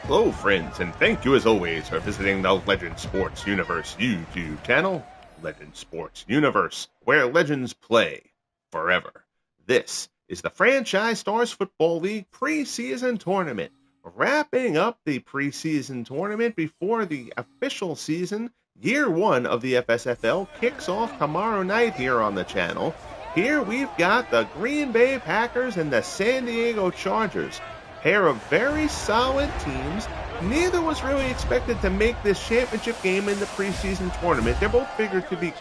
Hello, friends, and thank you as always for visiting the Legend Sports Universe YouTube channel, Legend Sports Universe, where legends play forever. This is the Franchise Stars Football League preseason tournament, wrapping up the preseason tournament before the official season. Year one of the FSFL kicks off tomorrow night here on the channel. Here we've got the Green Bay Packers and the San Diego Chargers. Pair of very solid teams. Neither was really expected to make this championship game in the preseason tournament. They're both figured to be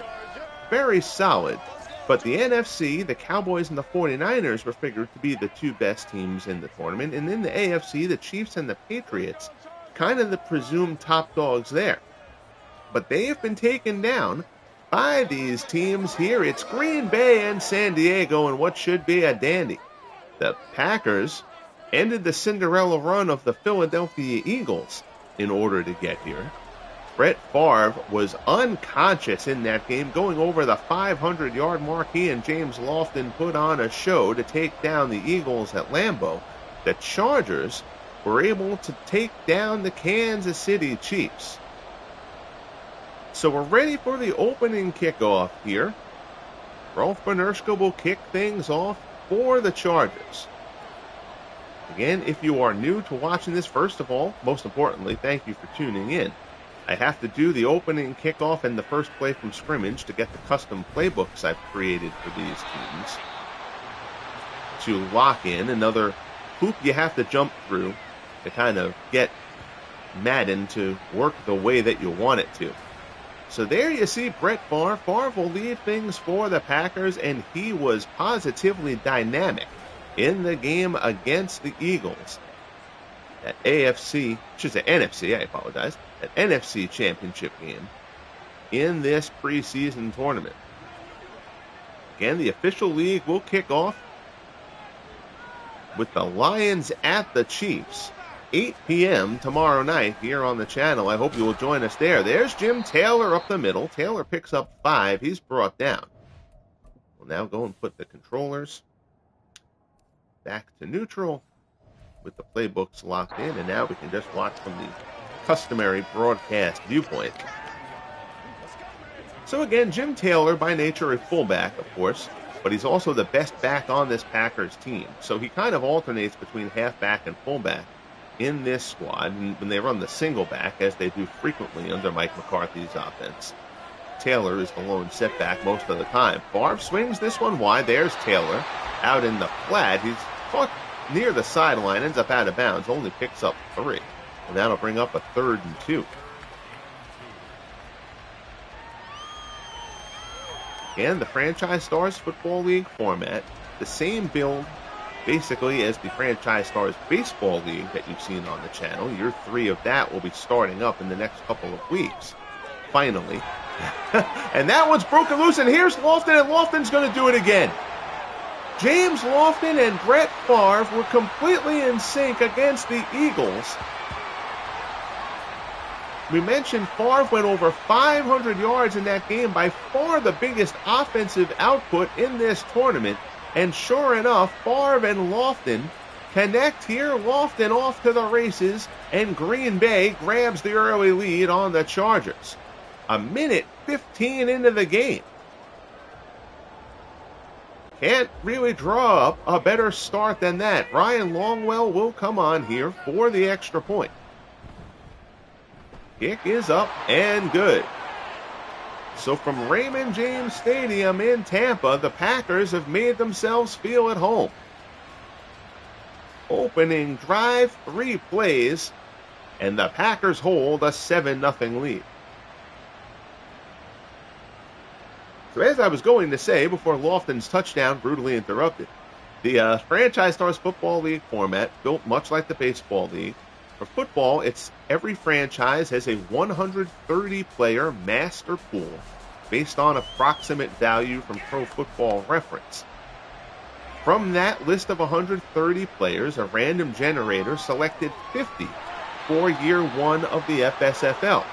very solid. But the NFC, the Cowboys and the 49ers, were figured to be the two best teams in the tournament. And in the AFC, the Chiefs and the Patriots, kind of the presumed top dogs there. But they have been taken down by these teams here. It's Green Bay and San Diego in what should be a dandy. The Packers ended the Cinderella run of the Philadelphia Eagles in order to get here. Brett Favre was unconscious in that game, going over the 500-yard mark. He and James Lofton put on a show to take down the Eagles at Lambeau. The Chargers were able to take down the Kansas City Chiefs. So we're ready for the opening kickoff here. Rolf Benerschke will kick things off for the Chargers. Again, if you are new to watching this, first of all, most importantly, thank you for tuning in. I have to do the opening kickoff and the first play from scrimmage to get the custom playbooks I've created for these teams to lock in. Another hoop you have to jump through to kind of get Madden to work the way that you want it to. So there you see Brett Favre. Favre will lead things for the Packers, and he was positively dynamic in the game against the Eagles. That NFC, I apologize, that NFC championship game in this preseason tournament. Again, the official league will kick off with the Lions at the Chiefs. 8 p.m. tomorrow night here on the channel. I hope you will join us there. There's Jim Taylor up the middle. Taylor picks up 5. He's brought down. We'll now go and put the controllers back to neutral with the playbooks locked in, and now we can just watch from the customary broadcast viewpoint. So again, Jim Taylor, by nature a fullback, of course, but he's also the best back on this Packers team. So he kind of alternates between halfback and fullback in this squad, and when they run the single back, as they do frequently under Mike McCarthy's offense, Taylor is the lone setback most of the time. Favre swings this one wide. There's Taylor out in the flat. He's caught near the sideline, ends up out of bounds, only picks up 3. And that'll bring up a 3rd and 2. And the Franchise Stars Football League format, the same build basically as the Franchise Stars Baseball League that you've seen on the channel. Year 3 of that will be starting up in the next couple of weeks. Finally. And that one's broken loose, and here's Lofton, and Lofton's going to do it again. James Lofton and Brett Favre were completely in sync against the Eagles. We mentioned Favre went over 500 yards in that game, by far the biggest offensive output in this tournament. And sure enough, Favre and Lofton connect here. Lofton off to the races, and Green Bay grabs the early lead on the Chargers. 1:15 into the game. Can't really draw up a better start than that. Ryan Longwell will come on here for the extra point. Kick is up and good. So from Raymond James Stadium in Tampa, the Packers have made themselves feel at home. Opening drive, 3 plays, and the Packers hold a 7-0 lead. So as I was going to say before Lofton's touchdown brutally interrupted, the Franchise Stars Football League format, built much like the Baseball League. For football, it's every franchise has a 130-player master pool based on approximate value from Pro Football Reference. From that list of 130 players, a random generator selected 50 for year 1 of the FSFL.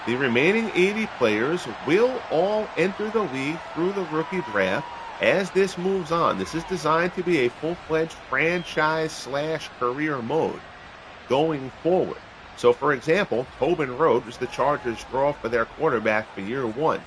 The remaining 80 players will all enter the league through the rookie draft as this moves on. This is designed to be a full-fledged franchise/career mode going forward. So, for example, Tobin Rote was the Chargers' draw for their quarterback for year one.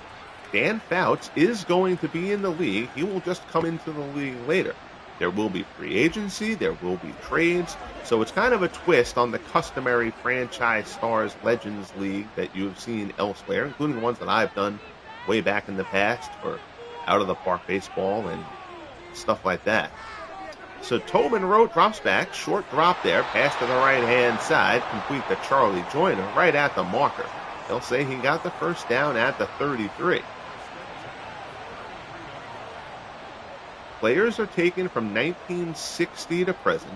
Dan Fouts is going to be in the league. He will just come into the league later. There will be free agency. There will be trades. So it's kind of a twist on the customary franchise stars legends league that you have seen elsewhere, including the ones that I've done way back in the past for out of the park baseball and stuff like that. So Tobin Rote drops back, short drop there, pass to the right-hand side, complete to Charlie Joyner right at the marker. They'll say he got the first down at the 33. Players are taken from 1960 to present.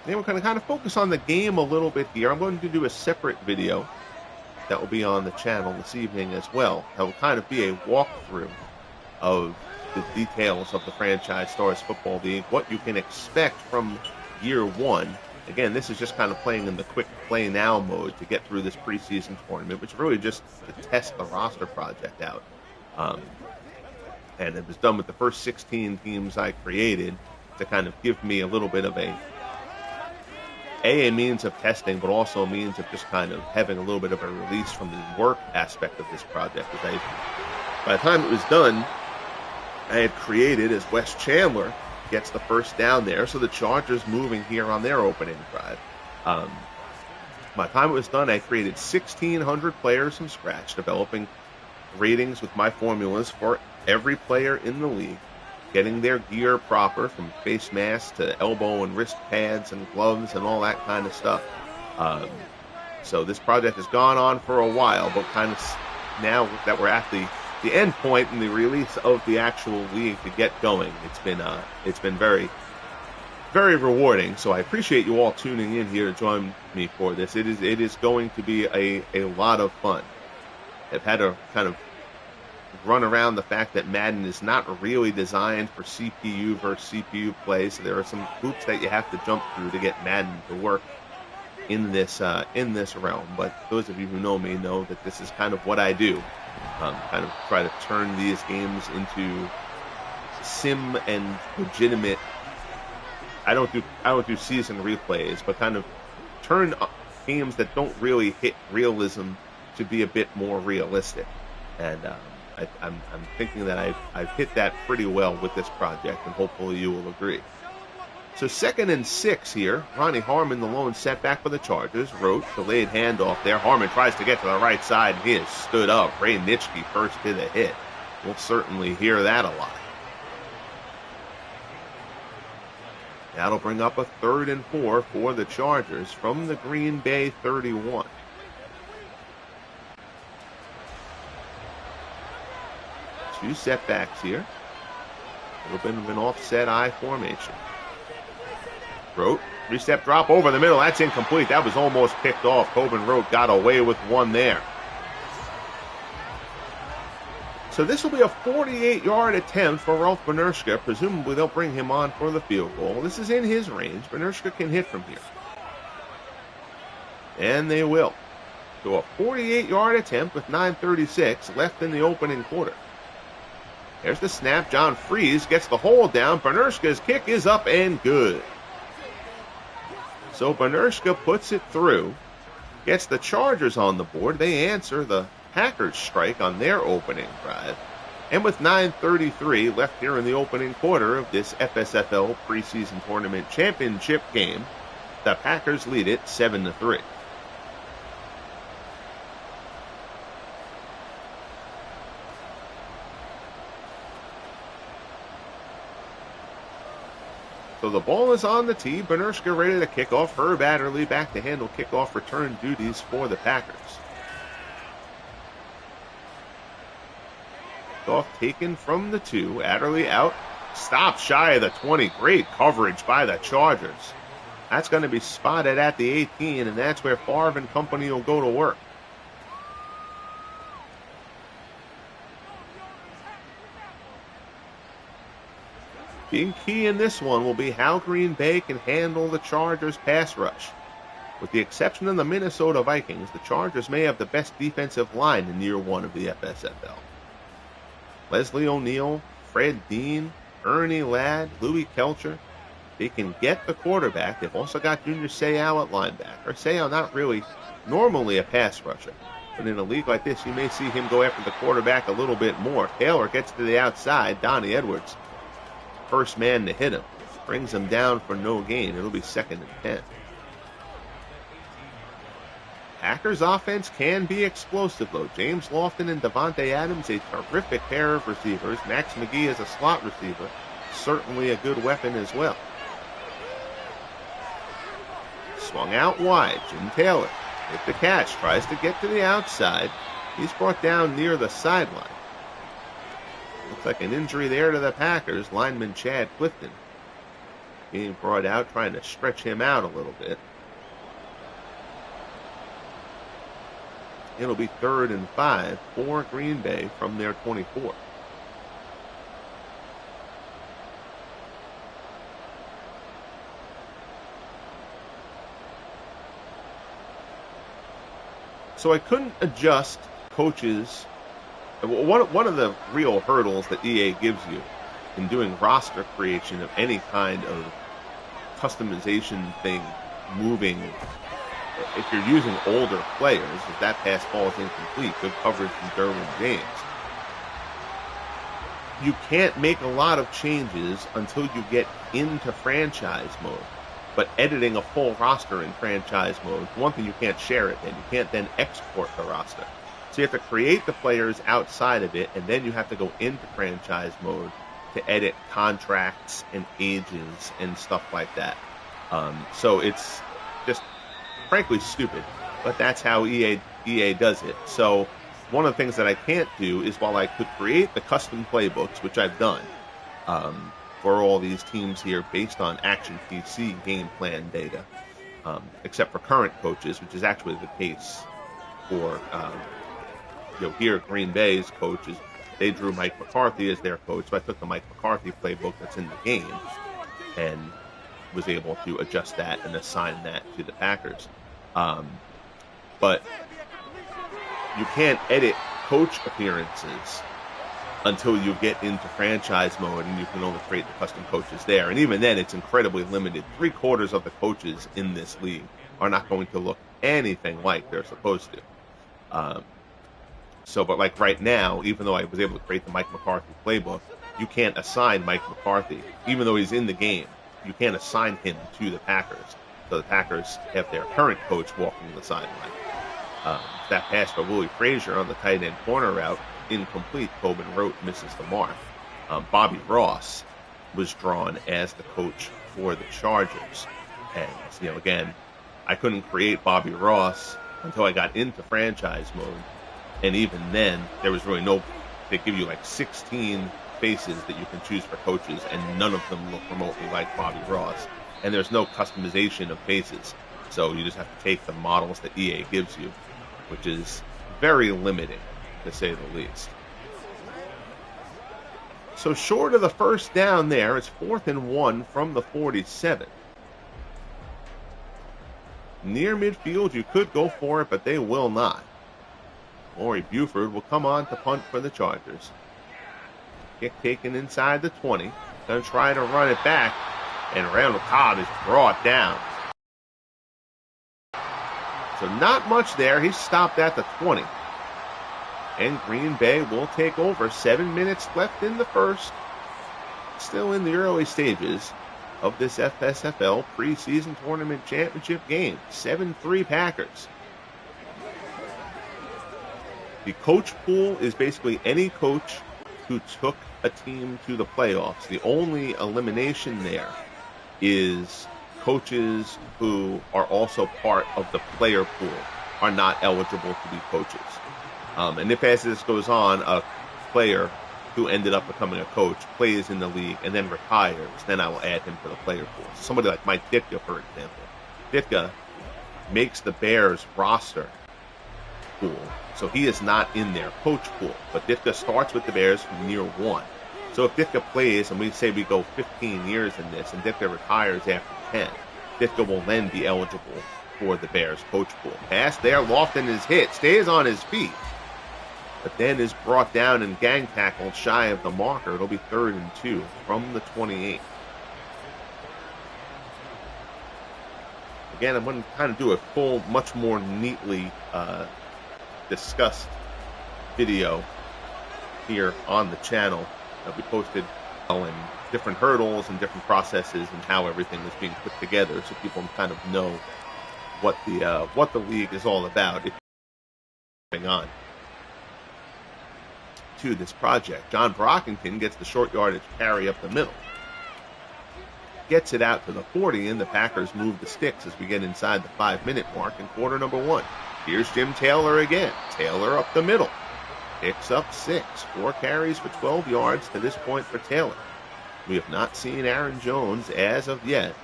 And we're going to kind of focus on the game a little bit here. I'm going to do a separate video that will be on the channel this evening as well. That will kind of be a walkthrough of the details of the Franchise Stars Football League, what you can expect from year one. Again, this is just kind of playing in the quick play now mode to get through this preseason tournament, which is really just to test the roster project out. And it was done with the first 16 teams I created to kind of give me a little bit of a means of testing, but also a means of just kind of having a little bit of a release from the work aspect of this project. Because by the time it was done, I had created as Wes Chandler gets the first down there, so the Chargers moving here on their opening drive. By the time it was done, I created 1,600 players from scratch, developing ratings with my formulas for every player in the league, getting their gear proper from face masks to elbow and wrist pads and gloves and all that kind of stuff. So this project has gone on for a while, but kind of now that we're at the end point in the release of the actual league to get going, it's been very, very rewarding. So I appreciate you all tuning in here to join me for this. It is going to be a lot of fun. I've had to kind of run around the fact that Madden is not really designed for CPU versus CPU play, so there are some hoops that you have to jump through to get Madden to work in this realm. But those of you who know me know that this is kind of what I do. Kind of try to turn these games into sim and legitimate. I don't do season replays, but kind of turn games that don't really hit realism to be a bit more realistic. And I'm thinking that I've hit that pretty well with this project, and hopefully you will agree. So 2nd and 6 here. Ronnie Harmon, the lone setback for the Chargers. Rote, delayed handoff there. Harmon tries to get to the right side, and he has stood up. Ray Nitschke first to the hit. We'll certainly hear that a lot. That'll bring up a 3rd and 4 for the Chargers from the Green Bay 31. Two setbacks here. A little bit of an offset I formation. Rote, 3-step drop over the middle. That's incomplete. That was almost picked off. Tobin Rote got away with one there. So this will be a 48-yard attempt for Ralph Benershka. Presumably they'll bring him on for the field goal. This is in his range. Benershka can hit from here. And they will. So a 48-yard attempt with 9:36 left in the opening quarter. There's the snap. John Freeze gets the hold down. Benershka's kick is up and good. So Benershka puts it through, gets the Chargers on the board. They answer the Packers strike on their opening drive. And with 9:33 left here in the opening quarter of this FSFL preseason tournament championship game, the Packers lead it 7-3. So the ball is on the tee. Benershka ready to kick off. Herb Adderley back to handle kickoff return duties for the Packers. Kickoff taken from the 2. Adderley out. Stopped shy of the 20. Great coverage by the Chargers. That's going to be spotted at the 18, and that's where Favre and company will go to work. Being key in this one will be how Green Bay can handle the Chargers' pass rush. With the exception of the Minnesota Vikings, the Chargers may have the best defensive line in year one of the FSFL. Leslie O'Neal, Fred Dean, Ernie Ladd, Louis Kelcher, they can get the quarterback. They've also got Junior Seau at linebacker. Seau not really normally a pass rusher, but in a league like this, you may see him go after the quarterback a little bit more. Taylor gets to the outside. Donnie Edwards, first man to hit him, brings him down for no gain. It'll be 2nd and 10. Packers offense can be explosive, though. James Lofton and Devontae Adams, a terrific pair of receivers. Max McGee is a slot receiver, certainly a good weapon as well. Swung out wide. Jim Taylor with the catch, tries to get to the outside. He's brought down near the sideline. Looks like an injury there to the Packers. Lineman Chad Clifton being brought out, trying to stretch him out a little bit. It'll be 3rd and 5 for Green Bay from their 24. So I couldn't adjust coaches. One of the real hurdles that EA gives you in doing roster creation of any kind of customization thing, moving, if you're using older players, if that pass falls incomplete, good coverage from Derwin James, you can't make a lot of changes until you get into franchise mode. But editing a full roster in franchise mode, one thing, you can't share it then. You can't then export the roster. So you have to create the players outside of it, and then you have to go into franchise mode to edit contracts and ages and stuff like that. So it's just frankly stupid, but that's how EA does it. So one of the things that I can't do is, while I could create the custom playbooks, which I've done, for all these teams here based on Action PC game plan data, except for current coaches, which is actually the case for here Green Bay's coaches. They drew Mike McCarthy as their coach, so I took the Mike McCarthy playbook that's in the game and was able to adjust that and assign that to the Packers. But you can't edit coach appearances until you get into franchise mode, and you can only create the custom coaches there. And even then, it's incredibly limited. 3/4 of the coaches in this league are not going to look anything like they're supposed to. But like right now, even though I was able to create the Mike McCarthy playbook, you can't assign Mike McCarthy, even though he's in the game, you can't assign him to the Packers. So the Packers have their current coach walking the sideline. That pass by Willie Frazier on the tight end corner route, incomplete. Tobin Rote misses the mark. Bobby Ross was drawn as the coach for the Chargers. And, again, I couldn't create Bobby Ross until I got into franchise mode. And even then, there was really they give you like 16 faces that you can choose for coaches, and none of them look remotely like Bobby Ross. And there's no customization of faces. So you just have to take the models that EA gives you, which is very limiting, to say the least. So short of the first down there, it's 4th and 1 from the 47. Near midfield, you could go for it, but they will not. Maury Buford will come on to punt for the Chargers. Kick taken inside the 20. Going to try to run it back, and Randall Cobb is brought down. So not much there. He's stopped at the 20. And Green Bay will take over. 7 minutes left in the first. Still in the early stages of this FSFL preseason tournament championship game. 7-3 Packers. The coach pool is basically any coach who took a team to the playoffs. The only elimination there is coaches who are also part of the player pool are not eligible to be coaches. And if, as this goes on, a player who ended up becoming a coach plays in the league and then retires, then I will add him to the player pool. Somebody like Mike Ditka, for example. Ditka makes the Bears roster pool, so he is not in their coach pool. But Ditka starts with the Bears from year 1. So if Ditka plays, and we say we go 15 years in this, and Ditka retires after 10, Ditka will then be eligible for the Bears coach pool. Pass there, Lofton is hit, stays on his feet, but then is brought down and gang tackled shy of the marker. It'll be 3rd and 2 from the 28. Again, I'm going to kind of do a full, much more neatly discussed video here on the channel that we posted, and different hurdles and different processes and how everything is being put together, so people kind of know what the league is all about. If you're going on to this project, John Brockington gets the short yardage carry up the middle, gets it out to the 40, and the Packers move the sticks as we get inside the 5-minute mark in quarter number 1. Here's Jim Taylor again. Taylor up the middle. Picks up 6. 4 carries for 12 yards to this point for Taylor. We have not seen Aaron Jones as of yet.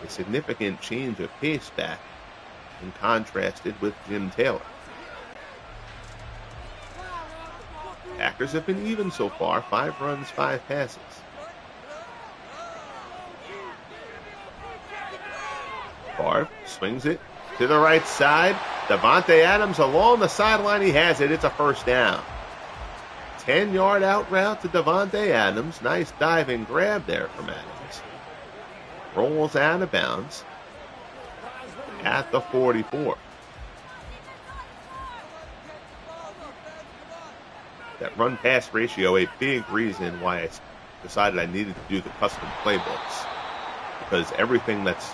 A significant change of pace back and contrasted with Jim Taylor. Packers have been even so far. 5 runs, 5 passes. Favre swings it to the right side. Davante Adams along the sideline. He has it. It's a first down. 10-yard out route to Davante Adams. Nice diving grab there from Adams. Rolls out of bounds at the 44. That run-pass ratio, a big reason why I decided I needed to do the custom playbooks. Because everything that's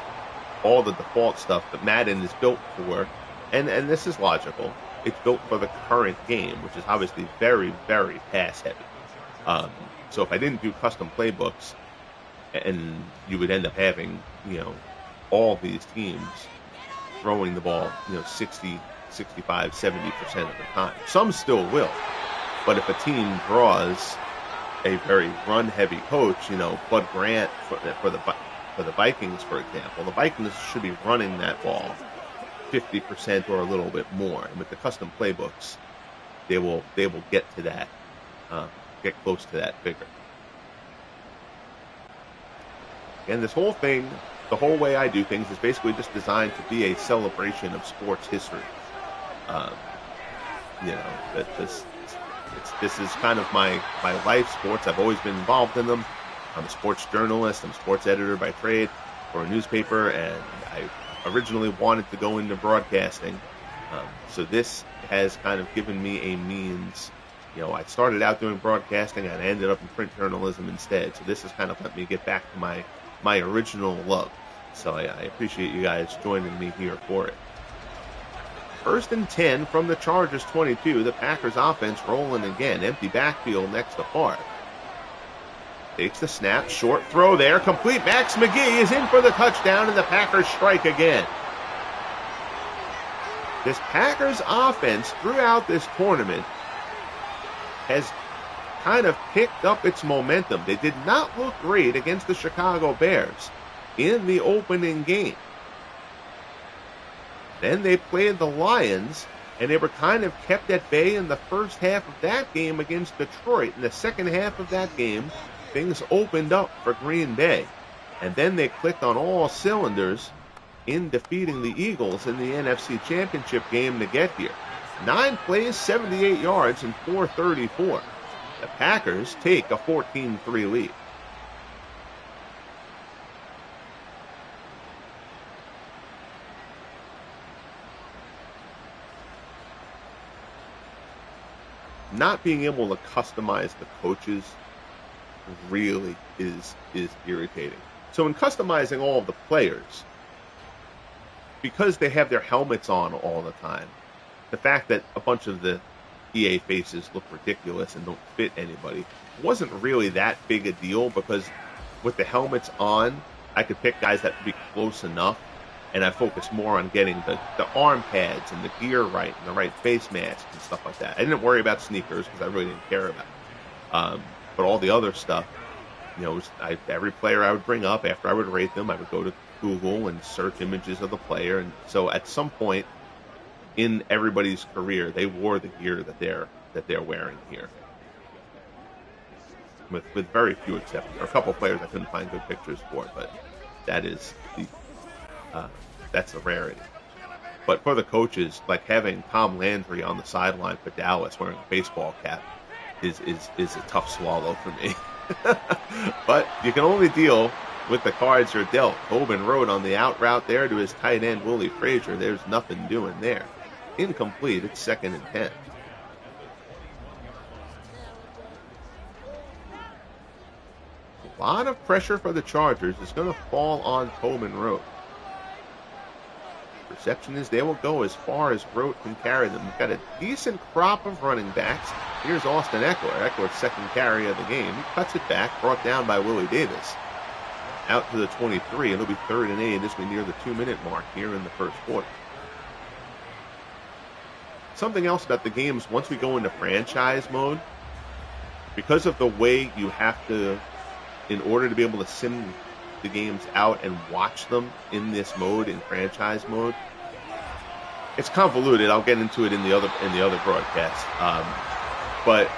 all the default stuff that Madden is built for, and this is logical, it's built for the current game, which is obviously very, very pass-heavy. So if I didn't do custom playbooks, and you would end up having, all these teams throwing the ball, 60, 65, 70% of the time. Some still will. But if a team draws a very run-heavy coach, Bud Grant for the Vikings, for example, the Vikings should be running that ball 50% or a little bit more. And with the custom playbooks, they will get to that, get close to that figure. And this whole thing, the whole way I do things is basically just designed to be a celebration of sports history. This is kind of my life. Sports, I've always been involved in them. I'm a sports journalist. I'm a sports editor by trade for a newspaper, and I originally wanted to go into broadcasting. So this has kind of given me a means. I started out doing broadcasting, and I ended up in print journalism instead. So this has kind of let me get back to my original love. So I appreciate you guys joining me here for it. 1st and 10 from the Chargers 22. The Packers offense rolling again. Empty backfield next to Favre. Takes the snap. Short throw there. Complete. Max McGee is in for the touchdown, and the Packers strike again. This Packers offense throughout this tournament has kind of picked up its momentum. They did not look great against the Chicago Bears in the opening game. Then they played the Lions, and they were kind of kept at bay in the first half of that game against Detroit. In the second half of that game, things opened up for Green Bay. And then they clicked on all cylinders in defeating the Eagles in the NFC Championship game to get here. 9 plays, 78 yards, and 434. The Packers take a 14-3 lead. Not being able to customize the coaches really is irritating. So in customizing all of the players, because they have their helmets on all the time, the fact that a bunch of the EA faces look ridiculous and don't fit anybody wasn't really that big a deal, because with the helmets on, I could pick guys that would be close enough, and I focused more on getting the arm pads and the gear right and the right face mask and stuff like that. I didn't worry about sneakers because I really didn't care about it. But all the other stuff, every player I would bring up, after I would rate them, I would go to Google and search images of the player. And so at some point in everybody's career, they wore the gear that they're wearing here, with very few exceptions. There are a couple of players I couldn't find good pictures for, but that's the rarity. But for the coaches, like having Tom Landry on the sideline for Dallas wearing a baseball cap is a tough swallow for me. But you can only deal with the cards are dealt. Tobin Road on the out route there to his tight end, Willie Frazier. There's nothing doing there. Incomplete. It's 2nd and 10. A lot of pressure for the Chargers is going to fall on Tobin Road. Perception is they will go as far as Rote can carry them. We've got a decent crop of running backs. Here's Austin Eckler. Eckler's 2nd carry of the game. He cuts it back, brought down by Willie Davis. Out to the 23. It'll be 3rd and 8 as we near the 2-minute mark here in the first quarter. Something else about the games, once we go into franchise mode, because of the way you have to, in order to be able to sim the games out and watch them in this mode, in franchise mode, it's convoluted. I'll get into it in the other broadcast. But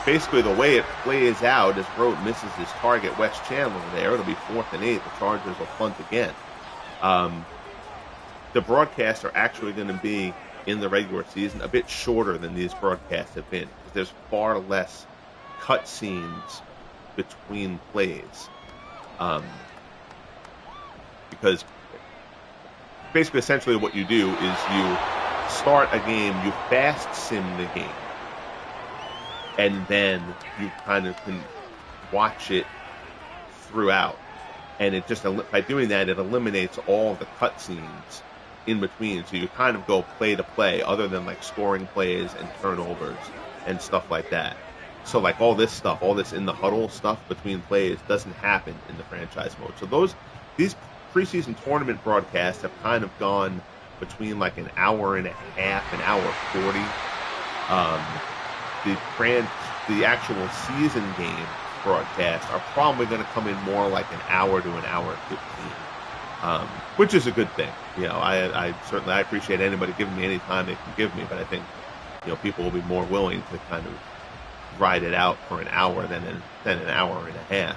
basically the way it plays out is Rote misses his target, Wes Chandler there. It'll be 4th and 8. The Chargers will punt again. The broadcasts are actually going to be, in the regular season, a bit shorter than these broadcasts have been. There's far less cut scenes between plays. Because basically, essentially what you do is you start a game, you fast sim the game, and then you kind of can watch it throughout. And it just, by doing that, it eliminates all the cutscenes in between. So you kind of go play to play, other than like scoring plays and turnovers and stuff like that. So like all this stuff, all this in the huddle stuff between plays doesn't happen in the franchise mode. So these preseason tournament broadcasts have kind of gone between like an hour and a half, an hour 40. The actual season game broadcasts are probably going to come in more like an hour to an hour 15, which is a good thing. You know, I certainly appreciate anybody giving me any time they can give me, but I think, you know, people will be more willing to kind of ride it out for an hour than an hour and a half.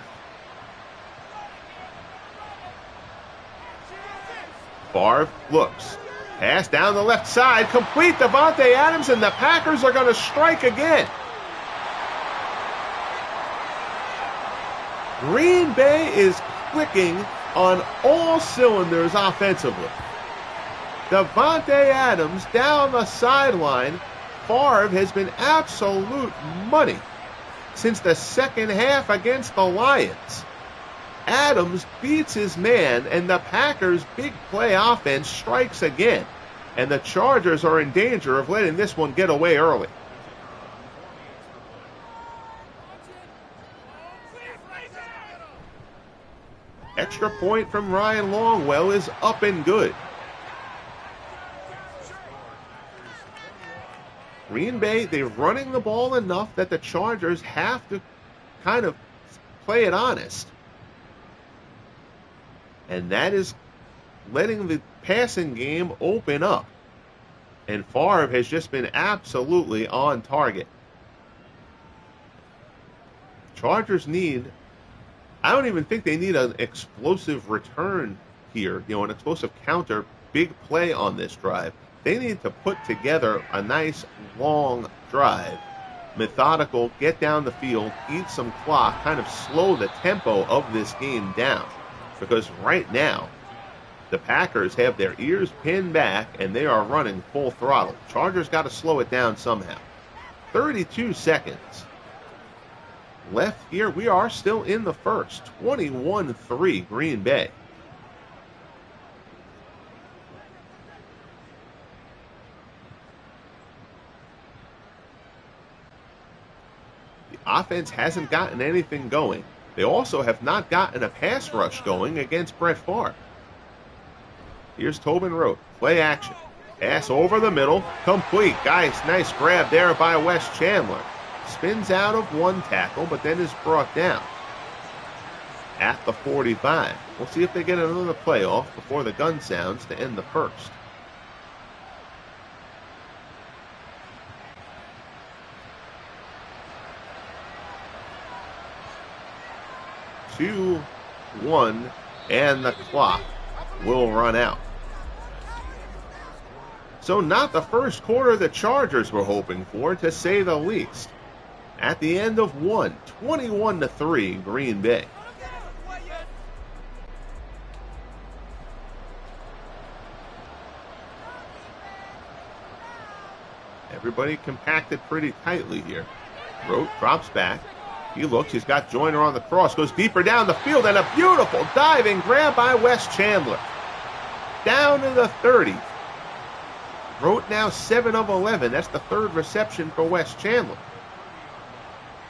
Favre looks. Pass down the left side. Complete. Davante Adams, and the Packers are going to strike again. Green Bay is clicking on all cylinders offensively. Davante Adams down the sideline. Favre has been absolute money since the second half against the Lions. Adams beats his man, and the Packers' big play offense strikes again. And the Chargers are in danger of letting this one get away early. Extra point from Ryan Longwell is up and good. Green Bay, they're running the ball enough that the Chargers have to kind of play it honest. And that is letting the passing game open up. And Favre has just been absolutely on target. Chargers need, I don't even think they need an explosive return here, you know, an explosive counter, big play on this drive. They need to put together a nice long drive, methodical, get down the field, eat some clock, kind of slow the tempo of this game down. Because right now, the Packers have their ears pinned back and they are running full throttle. Chargers got to slow it down somehow. 32 seconds left here. We are still in the first. 21-3 Green Bay. The offense hasn't gotten anything going. They also have not gotten a pass rush going against Brett Favre. Here's Tobin Rote. Play action. Pass over the middle. Complete. Nice grab there by Wes Chandler. Spins out of one tackle, but then is brought down at the 45. We'll see if they get another playoff before the gun sounds to end the first. Two, one, and the clock will run out. So not the first quarter the Chargers were hoping for, to say the least. At the end of one, 21-3 Green Bay. Everybody compacted pretty tightly here. Rote drops back. He looks. He's got Joyner on the cross. Goes deeper down the field, and a beautiful diving grab by Wes Chandler. Down to the 30. Rote now 7 of 11. That's the third reception for Wes Chandler.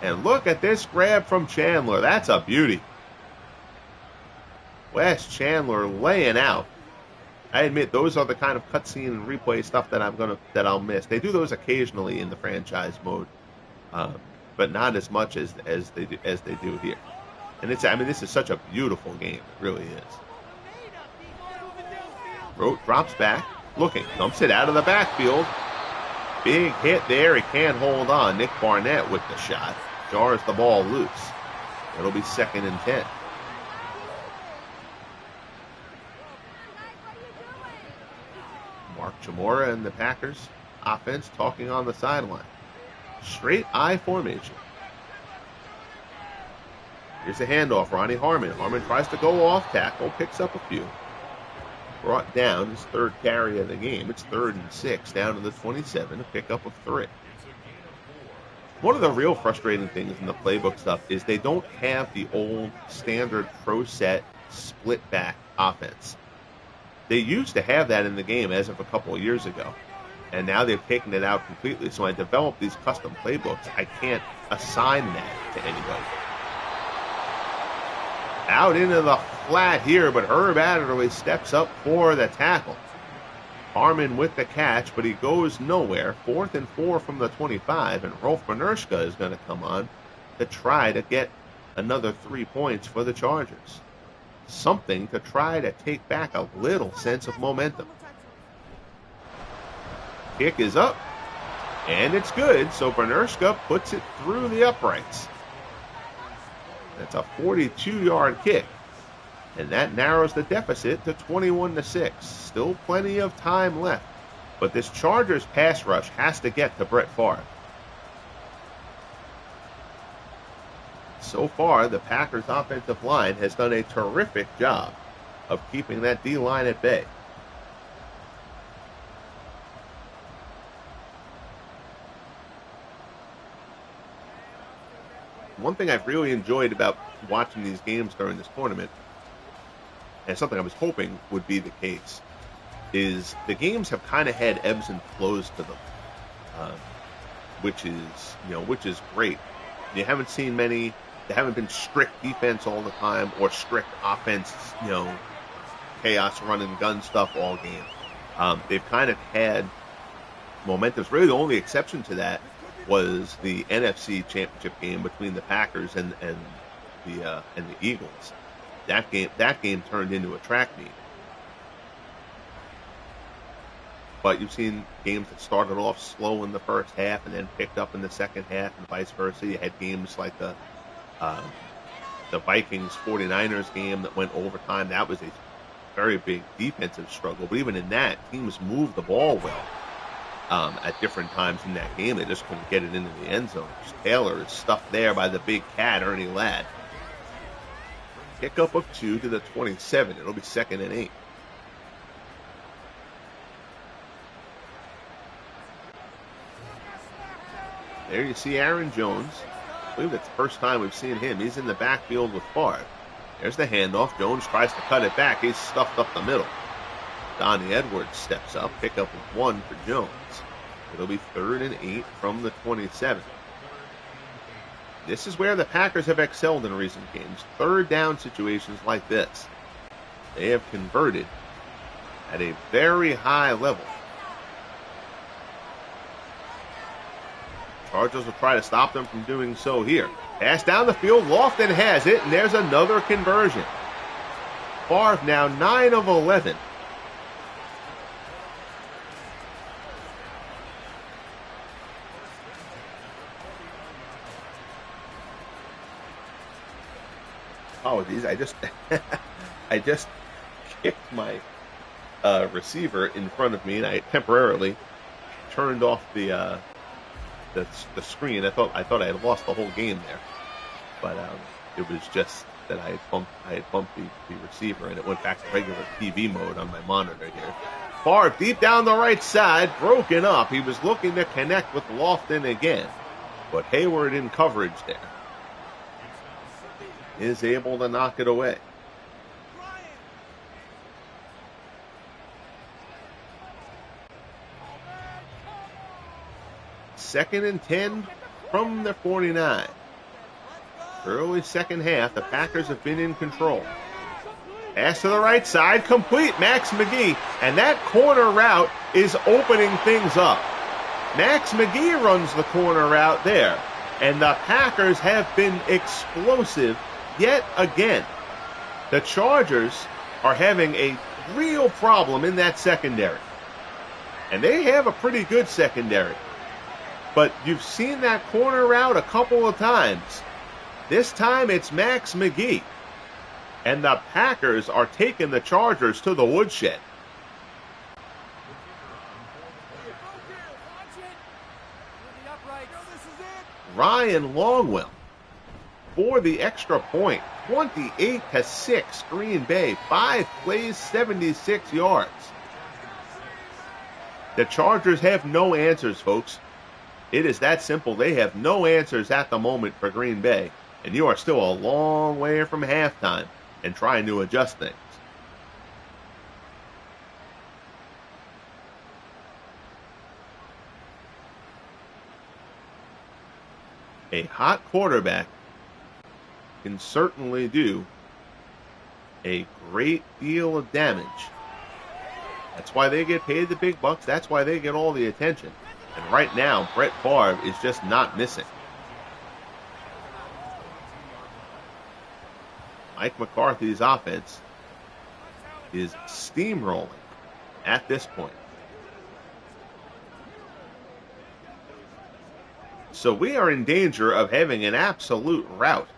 And look at this grab from Chandler. That's a beauty. Wes Chandler laying out. I admit those are the kind of cutscene and replay stuff that I'll miss. They do those occasionally in the franchise mode, but not as much as they do here. And this is such a beautiful game. It really is. Rote drops back, looking, dumps it out of the backfield. Big hit there. He can't hold on. Nick Barnett with the shot. Jars the ball loose. It'll be 2nd and 10. Mark Chamora and the Packers offense talking on the sideline. Straight I formation. Here's a handoff. Ronnie Harmon. Harmon tries to go off tackle. Picks up a few. Brought down his 3rd carry of the game. It's 3rd and 6 down to the 27. A pickup of 3. One of the real frustrating things in the playbook stuff is they don't have the old standard pro set split back offense. They used to have that in the game as of a couple of years ago, and now they've taken it out completely. So I developed these custom playbooks. I can't assign that to anybody. Out into the flat here, but Herb Adderley steps up for the tackle. Harmon with the catch, but he goes nowhere. 4th and 4 from the 25, and Rolf Benershka is going to come on to try to get another 3 points for the Chargers. Something to try to take back a little sense of momentum. Kick is up, and it's good, so Benershka puts it through the uprights. That's a 42-yard kick, and that narrows the deficit to 21-6. Still plenty of time left, but this Chargers pass rush has to get to Brett Favre. So far, the Packers' offensive line has done a terrific job of keeping that D-line at bay. One thing I've really enjoyed about watching these games during this tournament, and something I was hoping would be the case, is the games have kind of had ebbs and flows to them, which is great. You haven't seen many. There haven't been strict defense all the time or strict offense, chaos run and gun stuff all game. They've kind of had momentum. Really, the only exception to that was the NFC Championship game between the Packers and the Eagles. That game turned into a track meet. But you've seen games that started off slow in the first half and then picked up in the second half, and vice versa. You had games like the Vikings 49ers game that went overtime. That was a very big defensive struggle. But even in that, teams moved the ball well at different times in that game. They just couldn't get it into the end zone. Taylor is stuffed there by the big cat, Ernie Ladd. Kickup of 2 to the 27. It'll be 2nd and 8. There you see Aaron Jones. I believe it's the first time we've seen him. He's in the backfield with Favre. There's the handoff. Jones tries to cut it back. He's stuffed up the middle. Donnie Edwards steps up. Pickup of 1 for Jones. It'll be 3rd and 8 from the 27. This is where the Packers have excelled in recent games. 3rd down situations like this. They have converted at a very high level. Chargers will try to stop them from doing so here. Pass down the field. Lofton has it, and there's another conversion. Favre now 9 of 11. Apologies, I just kicked my receiver in front of me, and I temporarily turned off the screen. I thought I had lost the whole game there, but it was just that I had bumped the receiver, and it went back to regular TV mode on my monitor here. Favre deep down the right side, broken up. He was looking to connect with Lofton again, but Hayward in coverage there is able to knock it away. Second and 10 from the 49. Early second half, the Packers have been in control. Pass to the right side, complete, Max McGee. And that corner route is opening things up. Max McGee runs the corner route there. And the Packers have been explosive yet again. The Chargers are having a real problem in that secondary. And they have a pretty good secondary. But you've seen that corner route a couple of times. This time it's Max McGee. And the Packers are taking the Chargers to the woodshed. Ryan Longwell for the extra point. 28-6 Green Bay. 5 plays, 76 yards. The Chargers have no answers, folks. It is that simple. They have no answers at the moment for Green Bay. And you are still a long way from halftime and trying to adjust things. A hot quarterback can certainly do a great deal of damage. That's why they get paid the big bucks. That's why they get all the attention. And right now, Brett Favre is just not missing. Mike McCarthy's offense is steamrolling at this point. So we are in danger of having an absolute rout.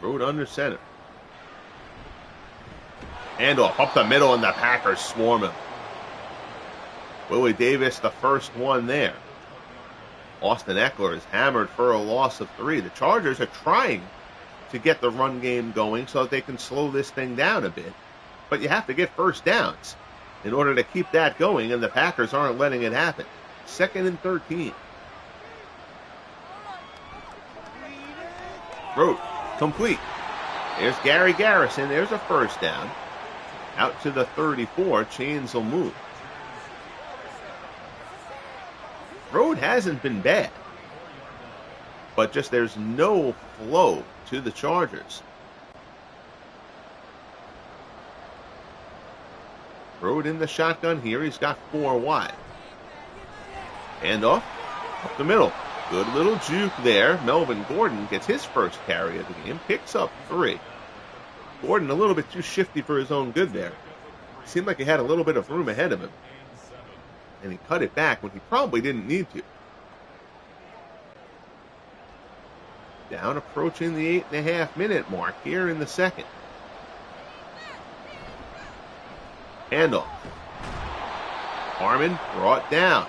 Road under center. Handoff up the middle, and the Packers swarm him. Willie Davis, the first one there. Austin Eckler is hammered for a loss of 3. The Chargers are trying to get the run game going so that they can slow this thing down a bit. But you have to get first downs in order to keep that going, and the Packers aren't letting it happen. 2nd and 13. Road complete. There's Gary Garrison. There's a first down. Out to the 34. Chains will move. Road hasn't been bad, but just there's no flow to the Chargers. Road in the shotgun here. He's got 4 wide. Handoff up the middle. Good little juke there. Melvin Gordon gets his first carry of the game. Picks up 3. Gordon a little bit too shifty for his own good there. Seemed like he had a little bit of room ahead of him. And he cut it back when he probably didn't need to. Down approaching the 8.5-minute mark here in the second. Handoff. Harmon brought down.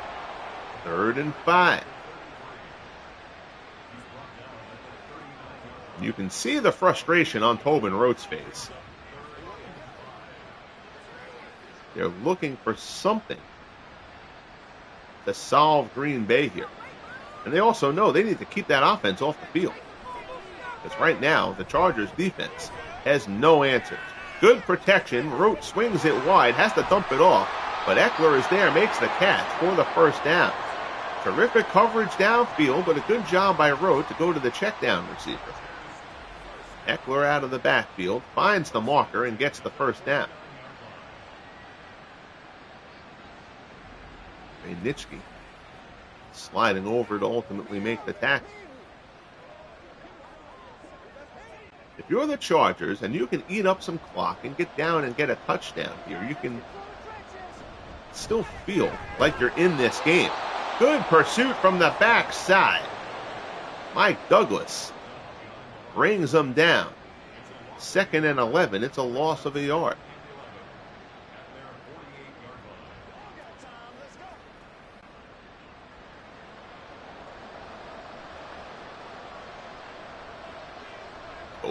3rd and 5. You can see the frustration on Tobin Rote's face. They're looking for something to solve Green Bay here. And they also know they need to keep that offense off the field. Because right now, the Chargers defense has no answers. Good protection. Rote swings it wide, has to dump it off. But Eckler is there, makes the catch for the first down. Terrific coverage downfield, but a good job by Rote to go to the check down receiver. Eckler out of the backfield, finds the marker, and gets the first down. Nitschke sliding over to ultimately make the tackle. If you're the Chargers and you can eat up some clock and get down and get a touchdown here, you can still feel like you're in this game. Good pursuit from the backside. Mike Douglas brings them down. 2nd and 11. It's a loss of a yard.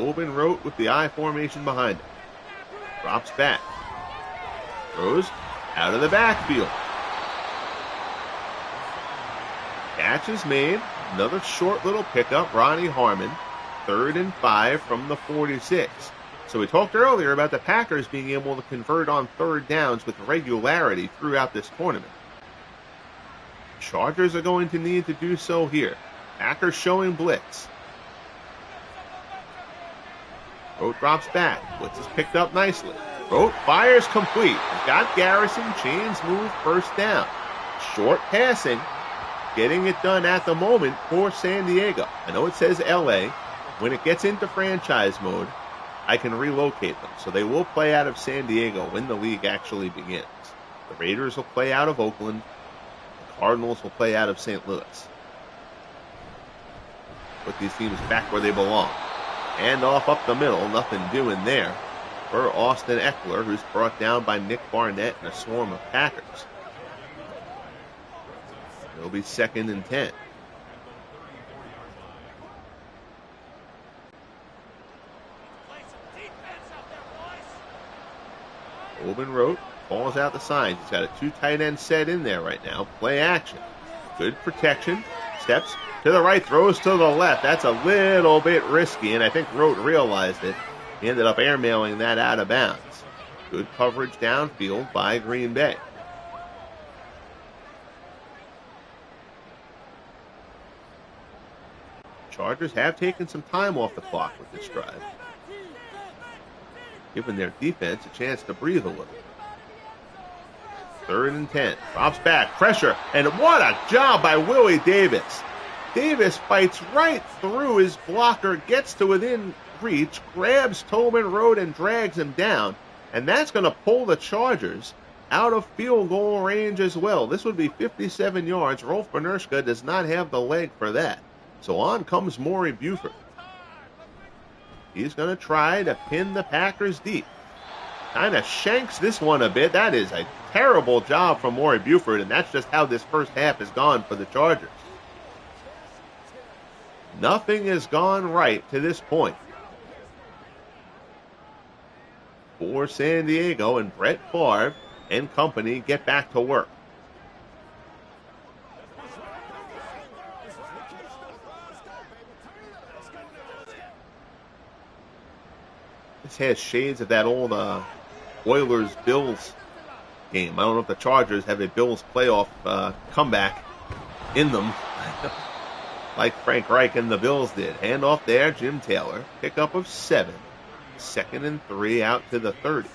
Tobin Rote with the I formation behind him. Drops back. Throws out of the backfield. Catch is made. Another short little pickup. Ronnie Harmon. 3rd and 5 from the 46. So we talked earlier about the Packers being able to convert on third downs with regularity throughout this tournament. Chargers are going to need to do so here. Packers showing blitz. Rote drops back. Blitz is picked up nicely. Rote fires complete. He's got Garrison. Chains move, first down. Short passing. Getting it done at the moment for San Diego. I know it says LA. When it gets into franchise mode, I can relocate them. So they will play out of San Diego when the league actually begins. The Raiders will play out of Oakland. The Cardinals will play out of St. Louis. Put these teams back where they belong. Hand off up the middle. Nothing doing there for Austin Eckler, who's brought down by Nick Barnett and a swarm of Packers. It'll be 2nd and 10. Tobin Rote falls out the signs. He's got a 2 tight end set in there right now. Play action. Good protection. Steps to the right, throws to the left. That's a little bit risky, and I think Rote realized it. He ended up airmailing that out of bounds. Good coverage downfield by Green Bay. Chargers have taken some time off the clock with this drive, giving their defense a chance to breathe a little. 3rd and 10. Drops back. Pressure. And what a job by Willie Davis. Davis fights right through his blocker, gets to within reach, grabs Tobin Rote and drags him down. And that's going to pull the Chargers out of field goal range as well. This would be 57 yards. Rolf Benerschke does not have the leg for that. So on comes Maury Buford. He's going to try to pin the Packers deep. Kind of shanks this one a bit. That is a terrible job from Maury Buford, and that's just how this first half has gone for the Chargers. Nothing has gone right to this point for San Diego, and Brett Favre and company get back to work. This has shades of that old Oilers-Bills game. I don't know if the Chargers have a Bills playoff comeback in them, like Frank Reich and the Bills did. Handoff there, Jim Taylor. Pickup of 7. 2nd and 3 out to the 30.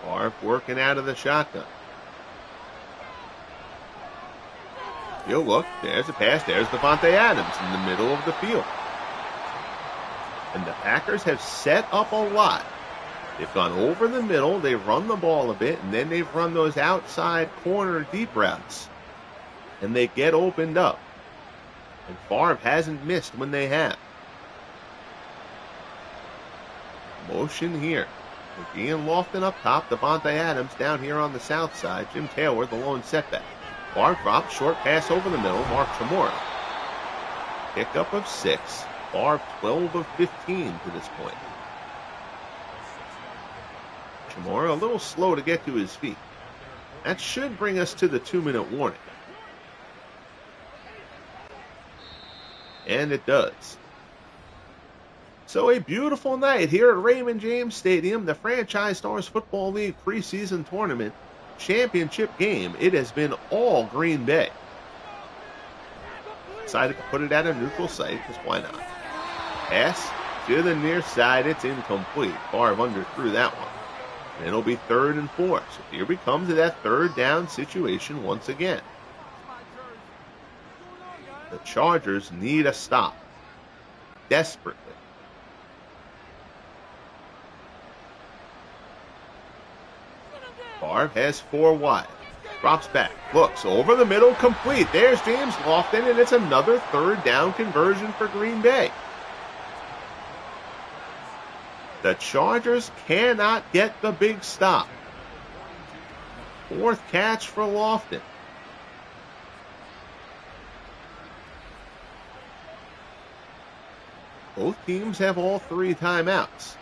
Favre working out of the shotgun. He'll look. There's a pass. There's Devontae Adams in the middle of the field. And the Packers have set up a lot. They've gone over the middle. They've run the ball a bit. And then they've run those outside corner deep routes. And they get opened up. And Favre hasn't missed when they have. Motion here. Ian Lofton up top. Devontae Adams down here on the south side. Jim Taylor, the lone setback. Favre drops. Short pass over the middle. Mark Chamorro. Pickup of 6. Favre 12 of 15 to this point. Chamorro a little slow to get to his feet. That should bring us to the 2-minute warning. And it does. So a beautiful night here at Raymond James Stadium, the Franchise Stars Football League preseason tournament championship game. It has been all Green Bay. Decided to put it at a neutral site, because why not? Pass to the near side. It's incomplete. Favre underthrew that one. And it'll be 3rd and 4. So here we come to that 3rd down situation once again. The Chargers need a stop. Desperately. Favre has 4 wide. Drops back. Looks over the middle. Complete. There's James Lofton, and it's another 3rd down conversion for Green Bay. The Chargers cannot get the big stop. Fourth catch for Lofton. Both teams have all 3 timeouts.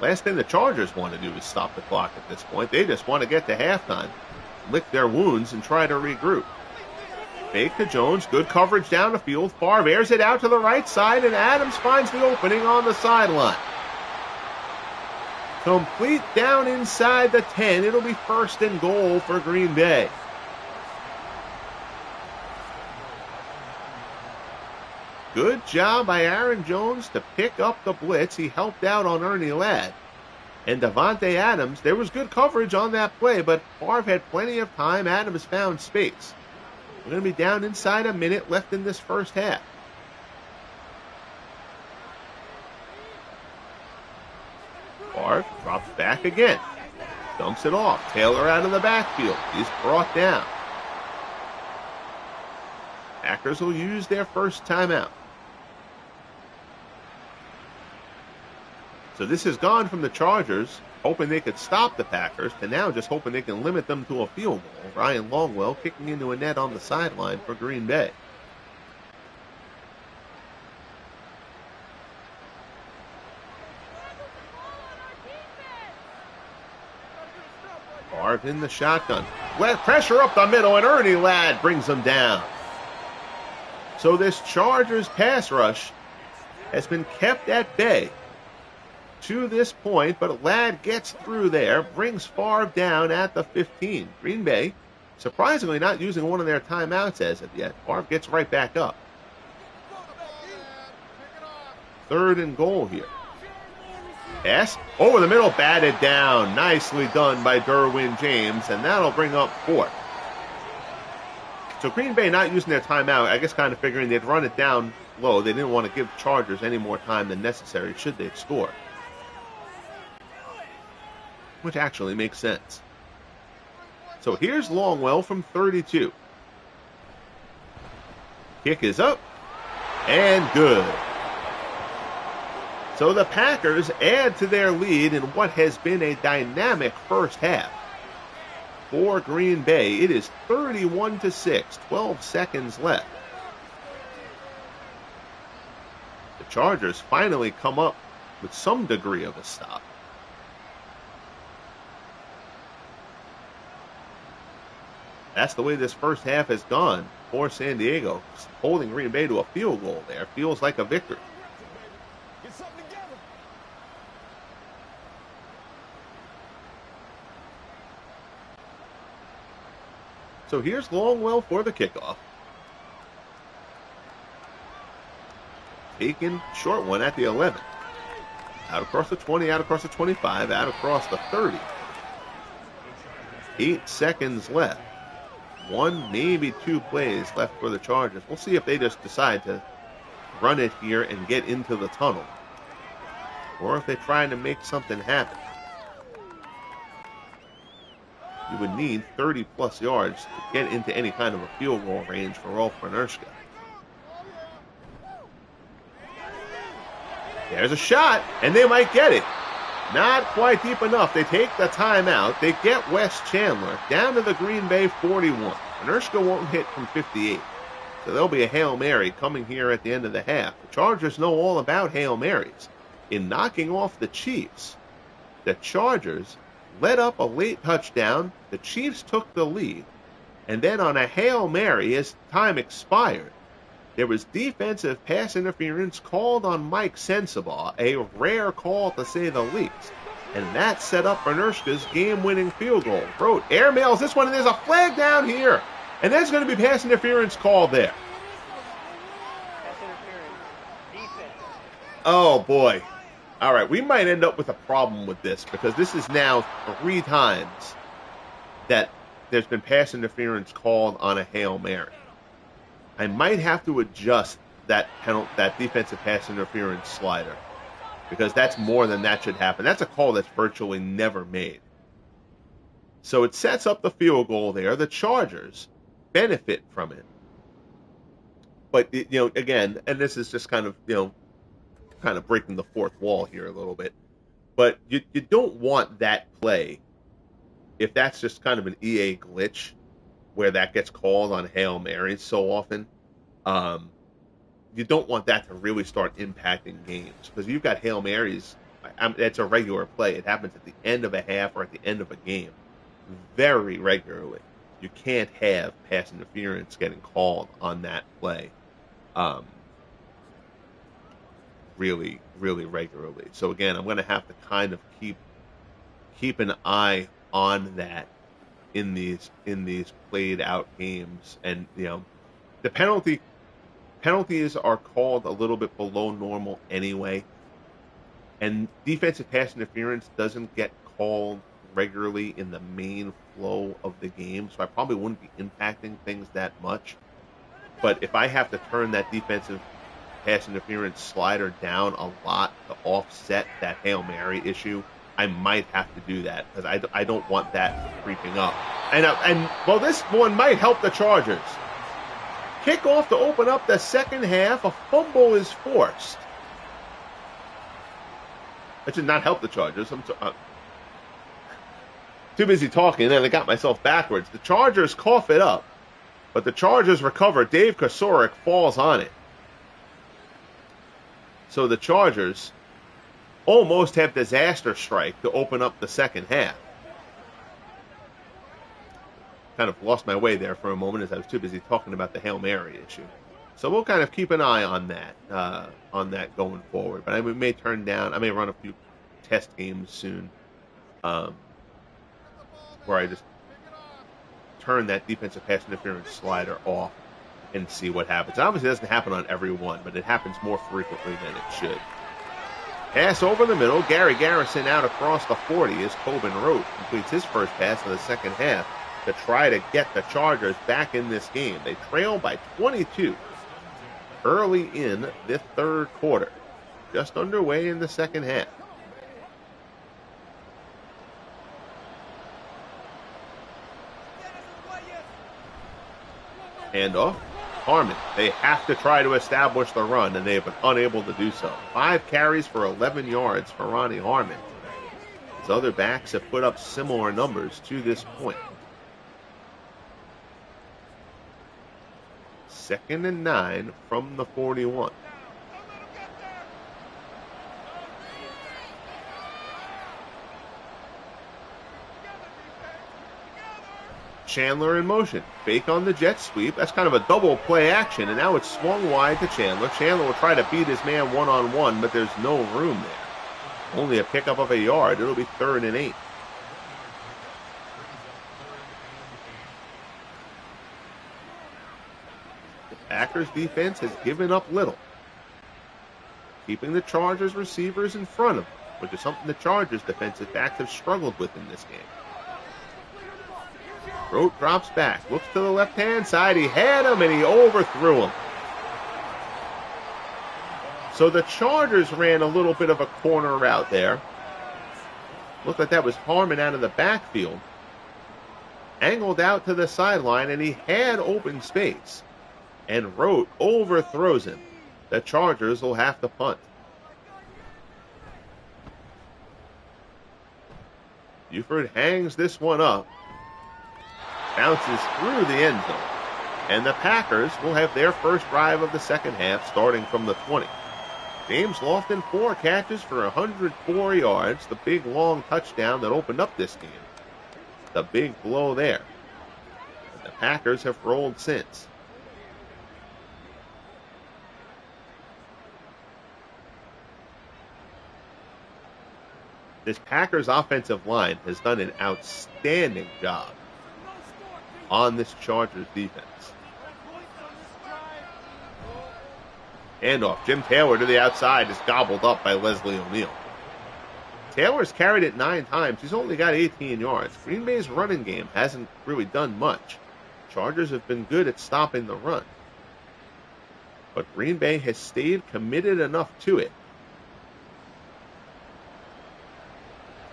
Last thing the Chargers want to do is stop the clock at this point. They just want to get to halftime, lick their wounds, and try to regroup. Fake to Jones. Good coverage down the field. Favre airs it out to the right side, and Adams finds the opening on the sideline. Complete down inside the 10. It'll be 1st and goal for Green Bay. Good job by Aaron Jones to pick up the blitz. He helped out on Ernie Ladd. And Davante Adams, there was good coverage on that play, but Favre had plenty of time. Adams found space. We're going to be down inside a minute left in this first half. Favre drops back again. Dumps it off. Taylor out of the backfield. He's brought down. Packers will use their first timeout. So this has gone from the Chargers, hoping they could stop the Packers, to now just hoping they can limit them to a field goal. Ryan Longwell kicking into a net on the sideline for Green Bay. Favre in the shotgun. Pressure up the middle, and Ernie Ladd brings them down. So this Chargers pass rush has been kept at bay to this point, but Ladd gets through there, brings Favre down at the 15. Green Bay, surprisingly, not using one of their timeouts as of yet. Favre gets right back up. 3rd and goal here. Pass over the middle, batted down. Nicely done by Derwin James, and that'll bring up 4th. So Green Bay not using their timeout, I guess kind of figuring they'd run it down low. They didn't want to give Chargers any more time than necessary should they score. Which actually makes sense. So here's Longwell from 32. Kick is up and good. So the Packers add to their lead in what has been a dynamic first half. For Green Bay, it is 31-6, 12 seconds left. The Chargers finally come up with some degree of a stop. That's the way this first half has gone for San Diego. Holding Green Bay to a field goal there feels like a victory. So here's Longwell for the kickoff. Taken short one at the 11. Out across the 20, out across the 25, out across the 30. 8 seconds left. 1, maybe 2 plays left for the Chargers. We'll see if they just decide to run it here and get into the tunnel, or if they're trying to make something happen. You would need 30-plus yards to get into any kind of a field goal range for Rolf Bernurschke. There's a shot, and they might get it. Not quite deep enough. They take the timeout. They get Wes Chandler down to the Green Bay 41. Bernurschke won't hit from 58. So there'll be a Hail Mary coming here at the end of the half. The Chargers know all about Hail Marys. In knocking off the Chiefs, the Chargers led up a late touchdown. The Chiefs took the lead. And then on a Hail Mary, as time expired, there was defensive pass interference called on Mike Sensabaugh, a rare call to say the least. And that set up Bernurschke's game-winning field goal. Broad airmails this one, and there's a flag down here. And there's going to be pass interference called there. Oh, boy. All right, we might end up with a problem with this, because this is now 3 times that there's been pass interference called on a Hail Mary. I might have to adjust that defensive pass interference slider, because that's more than that should happen. That's a call that's virtually never made. So it sets up the field goal there. The Chargers benefit from it. But, again, and this is just kind of breaking the fourth wall here a little bit. But you don't want that play if that's just kind of an EA glitch where that gets called on Hail Marys so often, you don't want that to really start impacting games, because you've got Hail Marys. It's a regular play. It happens at the end of a half or at the end of a game very regularly. You can't have pass interference getting called on that play really, really regularly. So again, I'm going to have to kind of keep an eye on that in these played out games. And the penalties are called a little bit below normal anyway, and defensive pass interference doesn't get called regularly in the main flow of the game, so I probably wouldn't be impacting things that much. But if I have to turn that defensive pass interference slider down a lot to offset that Hail Mary issue, I might have to do that, because I don't want that creeping up. And well, this one might help the Chargers. Kickoff to open up the second half. A fumble is forced. That should not help the Chargers. I'm too busy talking, and I got myself backwards. The Chargers cough it up, but the Chargers recover. Dave Kosarik falls on it. So the Chargers almost have disaster strike to open up the second half. Kind of lost my way there for a moment as I was too busy talking about the Hail Mary issue. So we'll kind of keep an eye on that going forward. But I may run a few test games soon, where I just turn that defensive pass interference slider off and see what happens. Obviously, it doesn't happen on every one, but it happens more frequently than it should. Pass over the middle. Gary Garrison out across the 40 as Tobin Rote completes his first pass of the second half to try to get the Chargers back in this game. They trail by 22 early in the third quarter, just underway in the second half. Handoff. Harmon. They have to try to establish the run, and they have been unable to do so. 5 carries for 11 yards for Ronnie Harmon. His other backs have put up similar numbers to this point. 2nd and 9 from the 41. Chandler in motion. Fake on the jet sweep. That's kind of a double play action, and now it's swung wide to Chandler. Chandler will try to beat his man one-on-one, but there's no room there. Only a pickup of a yard. It'll be 3rd and 8. The Packers defense has given up little, keeping the Chargers receivers in front of them, which is something the Chargers defensive backs have struggled with in this game. Rote drops back, looks to the left-hand side. He had him, and he overthrew him. So the Chargers ran a little bit of a corner route there. Looked like that was Harmon out of the backfield. Angled out to the sideline, and he had open space. And Rote overthrows him. The Chargers will have to punt. Buford hangs this one up. Bounces through the end zone. And the Packers will have their first drive of the second half starting from the 20. James Lofton, 4 catches for 104 yards. The big long touchdown that opened up this game. The big blow there. And the Packers have rolled since. This Packers offensive line has done an outstanding job on this Chargers defense. Handoff. Jim Taylor to the outside is gobbled up by Leslie O'Neal. Taylor's carried it 9 times. He's only got 18 yards. Green Bay's running game hasn't really done much. Chargers have been good at stopping the run. But Green Bay has stayed committed enough to it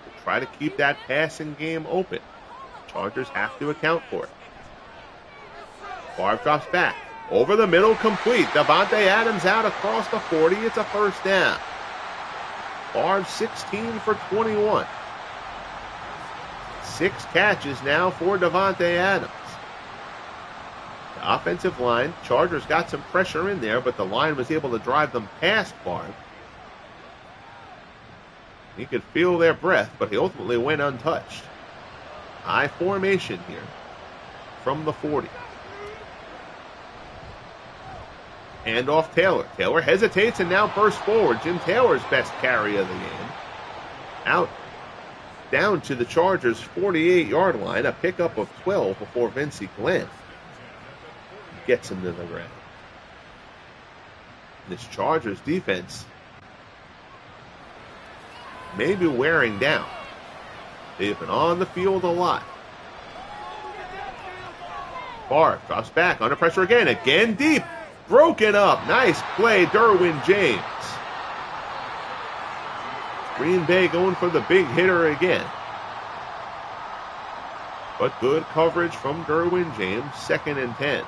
to try to keep that passing game open. Chargers have to account for it. Favre drops back. Over the middle, complete. Davante Adams out across the 40. It's a first down. Favre 16 for 21. 6 catches now for Davante Adams. The offensive line, Chargers got some pressure in there, but the line was able to drive them past Favre. He could feel their breath, but he ultimately went untouched. High formation here from the 40. Hand off Taylor. Taylor hesitates and now bursts forward. Jim Taylor's best carry of the game. Out down to the Chargers' 48-yard line. A pickup of 12 before Vincey Glenn gets him to the ground. This Chargers defense may be wearing down. They've been on the field a lot. Favre drops back under pressure again. Again deep. Broken up. Nice play, Derwin James. Green Bay going for the big hitter again. But good coverage from Derwin James. 2nd and 10.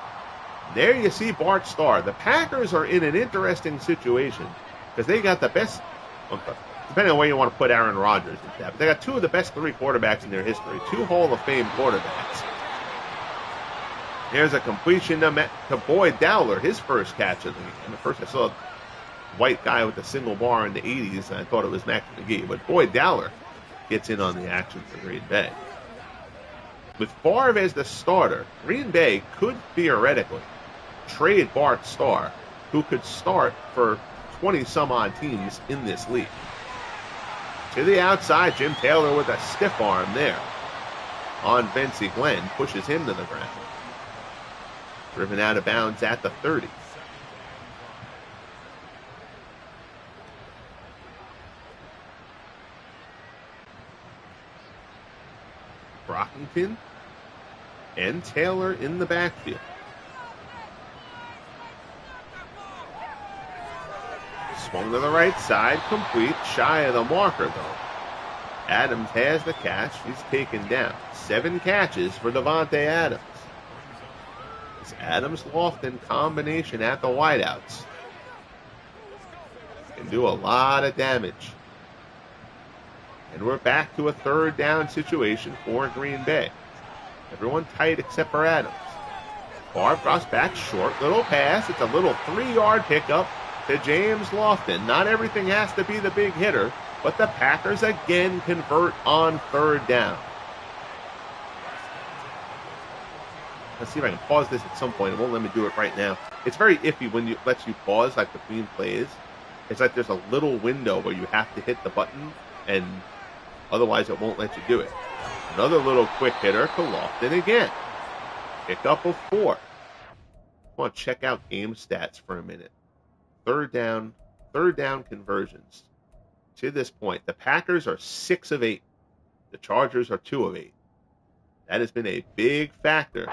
There you see Bart Starr. The Packers are in an interesting situation because they got the best, depending on where you want to put Aaron Rodgers into that, but they got 2 of the best 3 quarterbacks in their history. 2 Hall of Fame quarterbacks. Here's a completion to Boyd Dowler, his first catch of the game. At first I saw a white guy with a single bar in the 80s, and I thought it was Mac McGee. But Boyd Dowler gets in on the action for Green Bay. With Favre as the starter, Green Bay could theoretically trade Bart Starr, who could start for 20-some-odd teams in this league. To the outside, Jim Taylor with a stiff arm there on Vincey Glenn, pushes him to the ground. Driven out of bounds at the 30. Brockington and Taylor in the backfield. Swung to the right side, complete, shy of the marker though. Adams has the catch. He's taken down. 7 catches for Davante Adams. This Adams-Lofton combination at the wideouts can do a lot of damage. And we're back to a 3rd down situation for Green Bay. Everyone tight except for Adams. Favre drops back short, little pass. It's a little 3-yard pickup to James Lofton. Not everything has to be the big hitter, but the Packers again convert on 3rd down. Let's see if I can pause this at some point. It won't let me do it right now. It's very iffy when it lets you pause, like between plays. It's like there's a little window where you have to hit the button, and otherwise it won't let you do it. Another little quick hitter to Lofton again. Pickup of 4. I want to check out game stats for a minute. 3rd down conversions. To this point, the Packers are 6 of 8. The Chargers are 2 of 8. That has been a big factor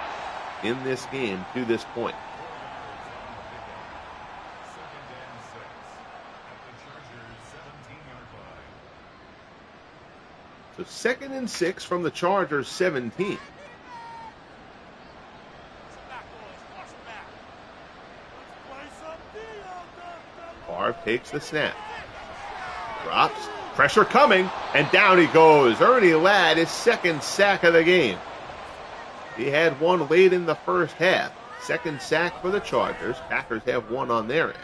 in this game to this point. So 2nd and 6 from the Chargers 17. Favre takes the snap. Drops. Pressure coming. And down he goes. Ernie Ladd, his 2nd sack of the game. He had 1 late in the first half. 2nd sack for the Chargers. Packers have 1 on their end.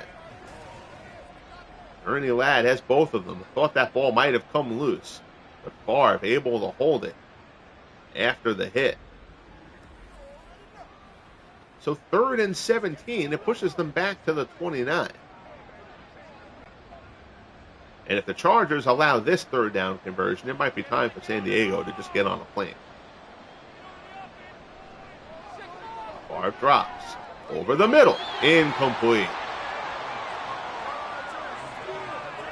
Ernie Ladd has both of them. Thought that ball might have come loose. But Favre able to hold it after the hit. So 3rd and 17. It pushes them back to the 29. And if the Chargers allow this 3rd down conversion, it might be time for San Diego to just get on a plane. Favre drops over the middle. Incomplete.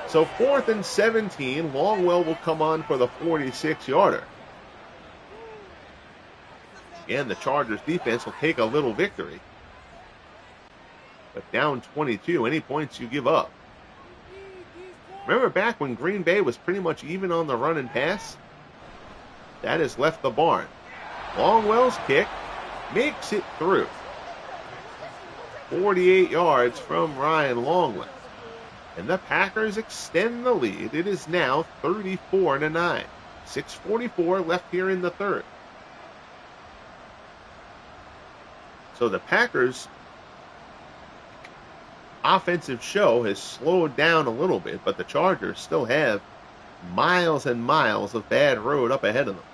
So 4th and 17. Longwell will come on for the 46-yarder. Again, the Chargers defense will take a little victory. But down 22, any points you give up. Remember back when Green Bay was pretty much even on the run and pass? That has left the barn. Longwell's kick makes it through. 48 yards from Ryan Longwell. And the Packers extend the lead. It is now 34-9. 6:44 left here in the third. So the Packers' offensive show has slowed down a little bit, but the Chargers still have miles and miles of bad road up ahead of them.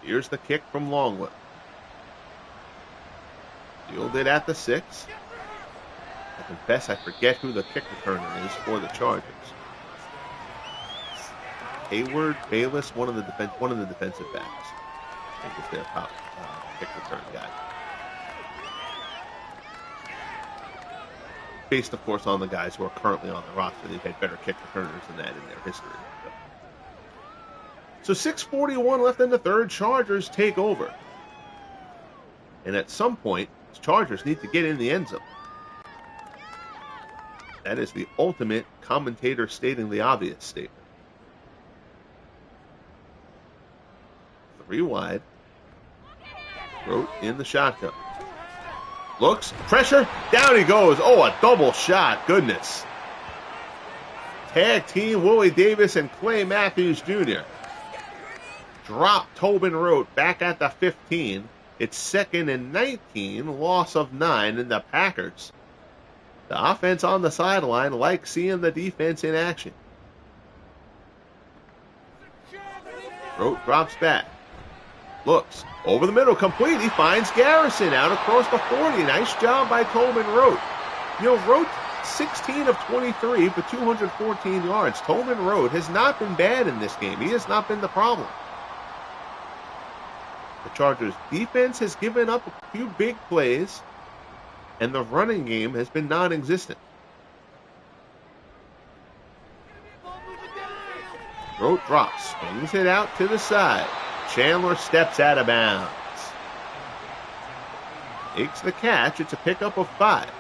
Here's the kick from Longwell. Fielded at the 6. I confess I forget who the kick returner is for the Chargers. Hayward, Bayless, one of the defensive backs. I think it's their top kick return guy. Based, of course, on the guys who are currently on the roster. They've had better kick returners than that in their history. So 6:41 left in the third. Chargers take over. And at some point, the Chargers need to get in the end zone. That is the ultimate commentator stating the obvious statement. 3 wide. Rote in the shotgun. Looks, pressure, down he goes. Oh, a double shot. Goodness. Tag team Willie Davis and Clay Matthews Jr. Drop Tobin Rote back at the 15. It's 2nd and 19, loss of 9 in the Packers. The offense on the sideline like seeing the defense in action. Rote drops back. Looks, over the middle, complete. He finds Garrison out across the 40. Nice job by Tobin Rote. You know, Rote, 16 of 23 for 214 yards. Tobin Rote has not been bad in this game. He has not been the problem. The Chargers' defense has given up a few big plays, and the running game has been non-existent. Rote drops, swings it out to the side. Chandler steps out of bounds. Makes the catch. It's a pickup of 5.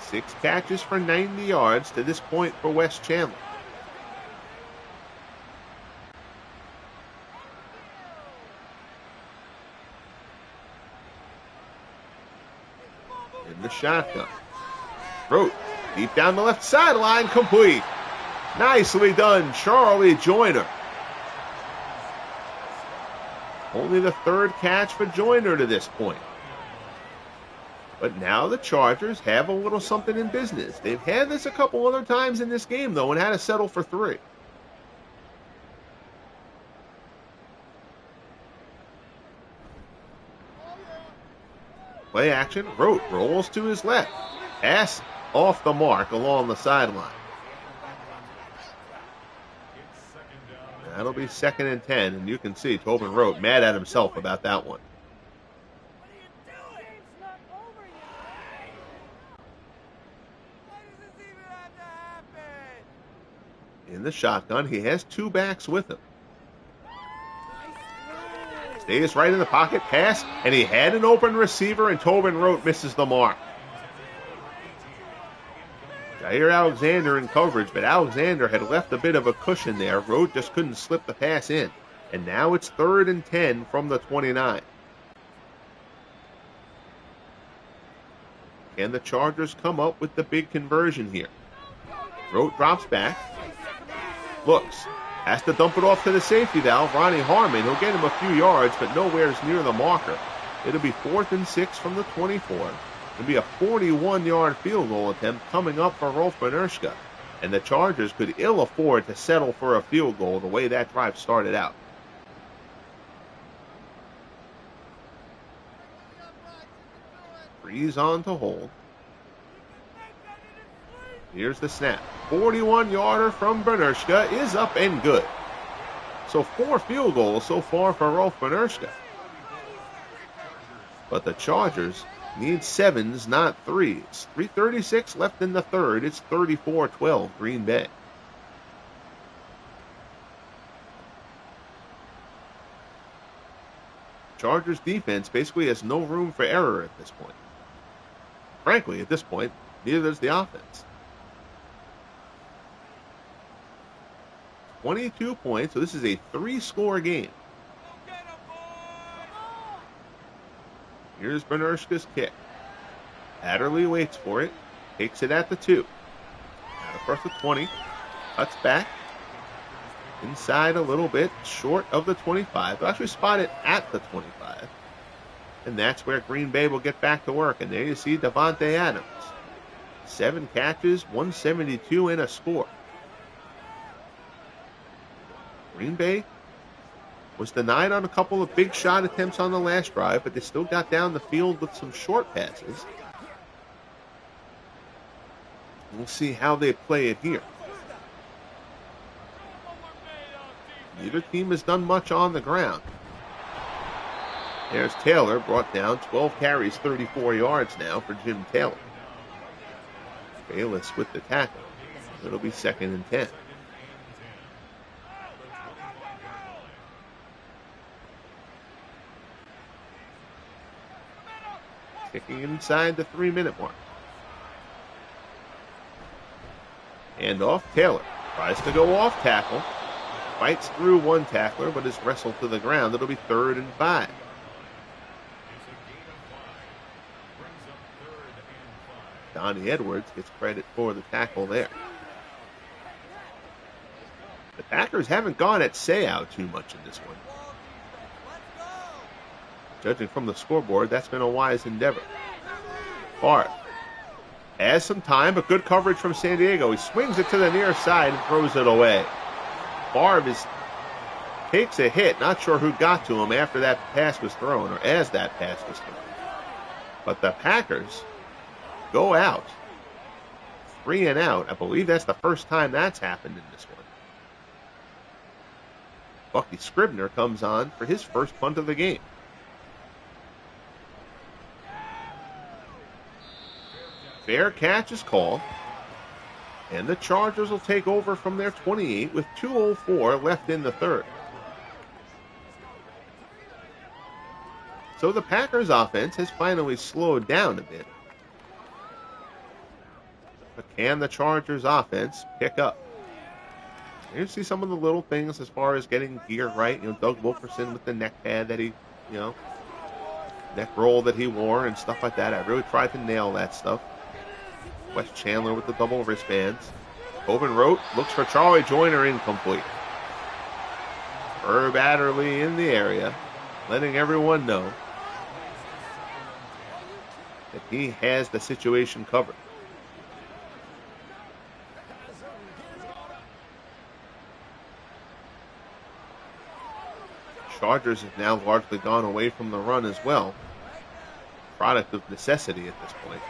6 catches for 90 yards to this point for Wes Chandler. In the shotgun. Rote deep down the left sideline, complete. Nicely done, Charlie Joyner. Only the 3rd catch for Joyner to this point. But now the Chargers have a little something in business. They've had this a couple other times in this game, though, and had to settle for 3. Play action. Rote rolls to his left. Pass off the mark along the sideline. That'll be 2nd and 10, and you can see Tobin Rote mad at himself about that one. In the shotgun, he has 2 backs with him. Stays right in the pocket, pass, and he had an open receiver, and Tobin Rote misses the mark. Jair Alexander in coverage, but Alexander had left a bit of a cushion there. Rote just couldn't slip the pass in. And now it's 3rd and 10 from the 29. Can the Chargers come up with the big conversion here? Rote drops back. Looks. Has to dump it off to the safety valve, Ronnie Harmon. He'll get him a few yards, but nowhere near the marker. It'll be 4th and 6 from the 24. It'll be a 41-yard field goal attempt coming up for Rolf Benerschka. And the Chargers could ill afford to settle for a field goal the way that drive started out. Freeze on to hold. Here's the snap. 41-yarder from Benerschka is up and good. So 4 field goals so far for Rolf Benerschka. But the Chargers need 7s, not 3s. 3:36 left in the third. It's 34-12 Green Bay. Chargers defense basically has no room for error at this point. Frankly, at this point, neither does the offense. 22 points, so this is a 3-score game. Here's Benershka's kick. Adderley waits for it. Takes it at the 2. Out across the 20. Cuts back. Inside a little bit. Short of the 25. They'll actually spot it at the 25. And that's where Green Bay will get back to work. And there you see Davante Adams. 7 catches, 172 and a score. Green Bay was denied on a couple of big shot attempts on the last drive, but they still got down the field with some short passes. We'll see how they play it here. Neither team has done much on the ground. There's Taylor, brought down. 12 carries, 34 yards now for Jim Taylor. Bayless with the tackle. It'll be 2nd and 10. Kicking inside the 3-minute mark. Hand off, Taylor. Tries to go off tackle. Fights through one tackler, but is wrestled to the ground. It'll be 3rd and 5. Donnie Edwards gets credit for the tackle there. The Packers haven't gone at say-out too much in this one. Judging from the scoreboard, that's been a wise endeavor. Favre has some time, but good coverage from San Diego. He swings it to the near side and throws it away. Favre takes a hit. Not sure who got to him after that pass was thrown, or as that pass was thrown. But the Packers go out. 3 and out. I believe that's the first time that's happened in this one. Bucky Scribner comes on for his first punt of the game. Fair catch is called. And the Chargers will take over from their 28 with 2:04 left in the 3rd. So the Packers offense has finally slowed down a bit. But can the Chargers offense pick up? You see some of the little things as far as getting gear right. Doug Wilkerson with the neck pad that he, neck roll that he wore and stuff like that. I really tried to nail that stuff. Wes Chandler with the double wristbands. Tobin Rote looks for Charlie Joyner, incomplete. Herb Adderley in the area, letting everyone know that he has the situation covered. Chargers have now largely gone away from the run as well. Product of necessity at this point.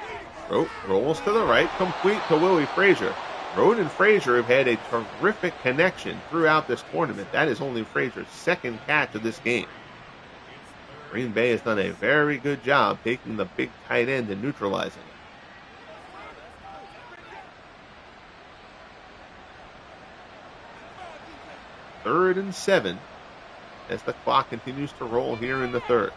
Rote rolls to the right, complete to Willie Frazier. Rote and Frazier have had a terrific connection throughout this tournament. That is only Frazier's 2nd catch of this game. Green Bay has done a very good job taking the big tight end and neutralizing it. 3rd and 7 as the clock continues to roll here in the 3rd.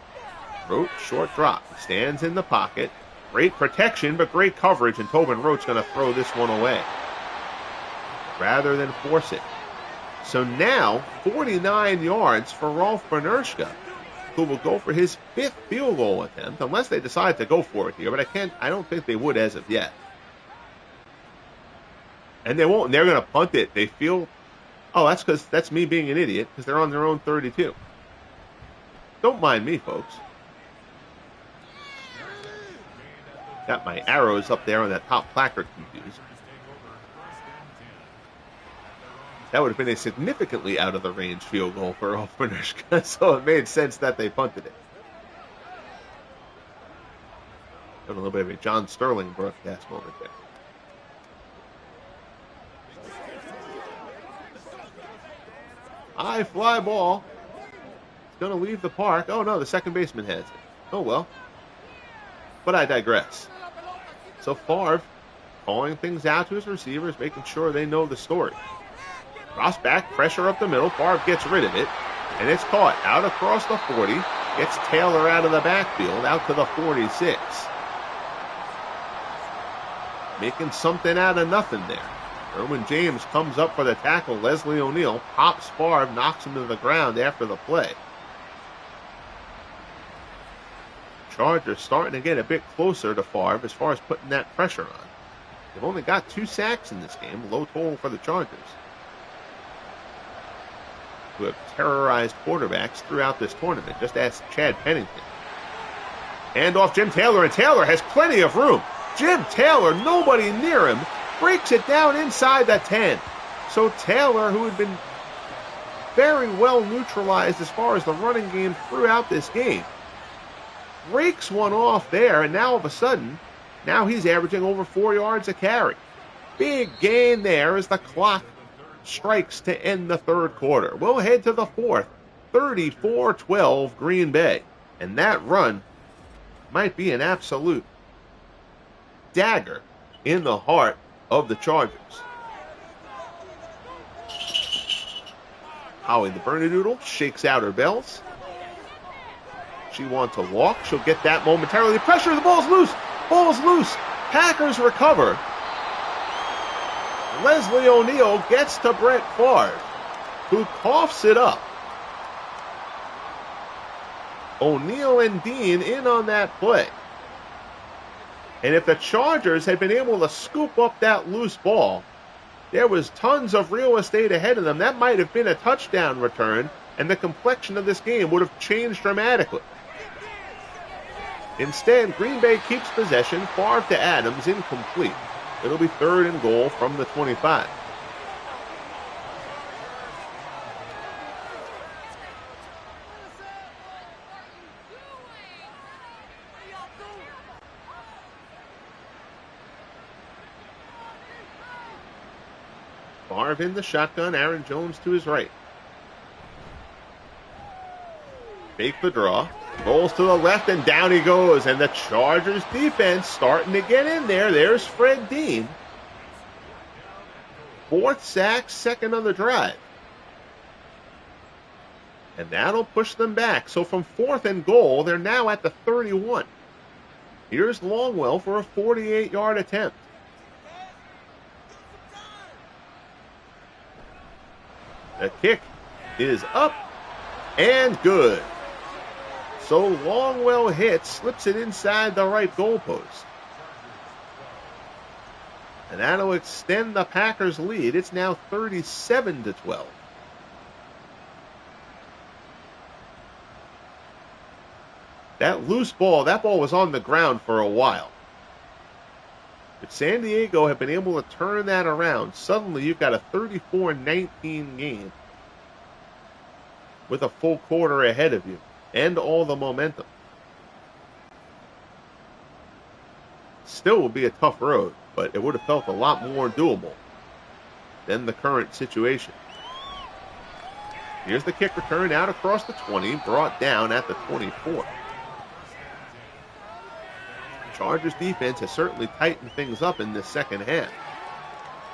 Rote, short drop. Stands in the pocket. Great protection, but great coverage, and Tobin Rote's going to throw this one away rather than force it. So now, 49 yards for Rolf Benershka, who will go for his 5th field goal attempt, unless they decide to go for it here, but I don't think they would as of yet. And they won't, and they're going to punt it. They feel, that's me being an idiot, because they're on their own 32. Don't mind me, folks. Got my arrows up there on that top placard confused. That would have been a significantly out of the range field goal for Rolf Benershka, so it made sense that they punted it. Got a little bit of a John Sterling broadcast moment there. High fly ball. It's going to leave the park. Oh no, the second baseman has it. Oh well. But I digress. So Favre calling things out to his receivers, making sure they know the story. Cross back, pressure up the middle. Favre gets rid of it, and it's caught out across the 40. Gets Taylor out of the backfield, out to the 46. Making something out of nothing there. Derwin James comes up for the tackle. Leslie O'Neal pops Favre, knocks him to the ground after the play. Chargers starting to get a bit closer to Favre as far as putting that pressure on. They've only got 2 sacks in this game, low total for the Chargers, who have terrorized quarterbacks throughout this tournament. Just ask Chad Pennington. Hand off Jim Taylor, and Taylor has plenty of room. Jim Taylor, nobody near him, breaks it down inside the 10. So Taylor, who had been very well neutralized as far as the running game throughout this game, breaks one off there, and now all of a sudden, now he's averaging over 4 yards a carry. Big gain there as the clock strikes to end the third quarter. We'll head to the fourth, 34-12 Green Bay. And that run might be an absolute dagger in the heart of the Chargers. Holly the Bernedoodle shakes out her bells. She wants to walk. She'll get that momentarily. Pressure, the ball's loose. Ball's loose. Packers recover. Leslie O'Neal gets to Brett Favre, who coughs it up. O'Neal and Dean in on that play. And if the Chargers had been able to scoop up that loose ball, there was tons of real estate ahead of them. That might have been a touchdown return, and the complexion of this game would have changed dramatically. Instead, Green Bay keeps possession. Favre to Adams, incomplete. It'll be 3rd and goal from the 25. Favre in the shotgun, Aaron Jones to his right. Fake the draw. Rolls to the left, and down he goes. And the Chargers defense starting to get in there. There's Fred Dean. 4th sack, 2nd on the drive. And that'll push them back. So from 4th and goal, they're now at the 31. Here's Longwell for a 48-yard attempt. The kick is up and good. So Longwell hits, slips it inside the right goalpost. And that'll extend the Packers' lead. It's now 37-12. That loose ball, that ball was on the ground for a while. If San Diego had been able to turn that around, suddenly you've got a 34-19 game with a full quarter ahead of you and all the momentum. Still would be a tough road, but it would have felt a lot more doable than the current situation. Here's the kick return out across the 20, brought down at the 24. Chargers defense has certainly tightened things up in this second half.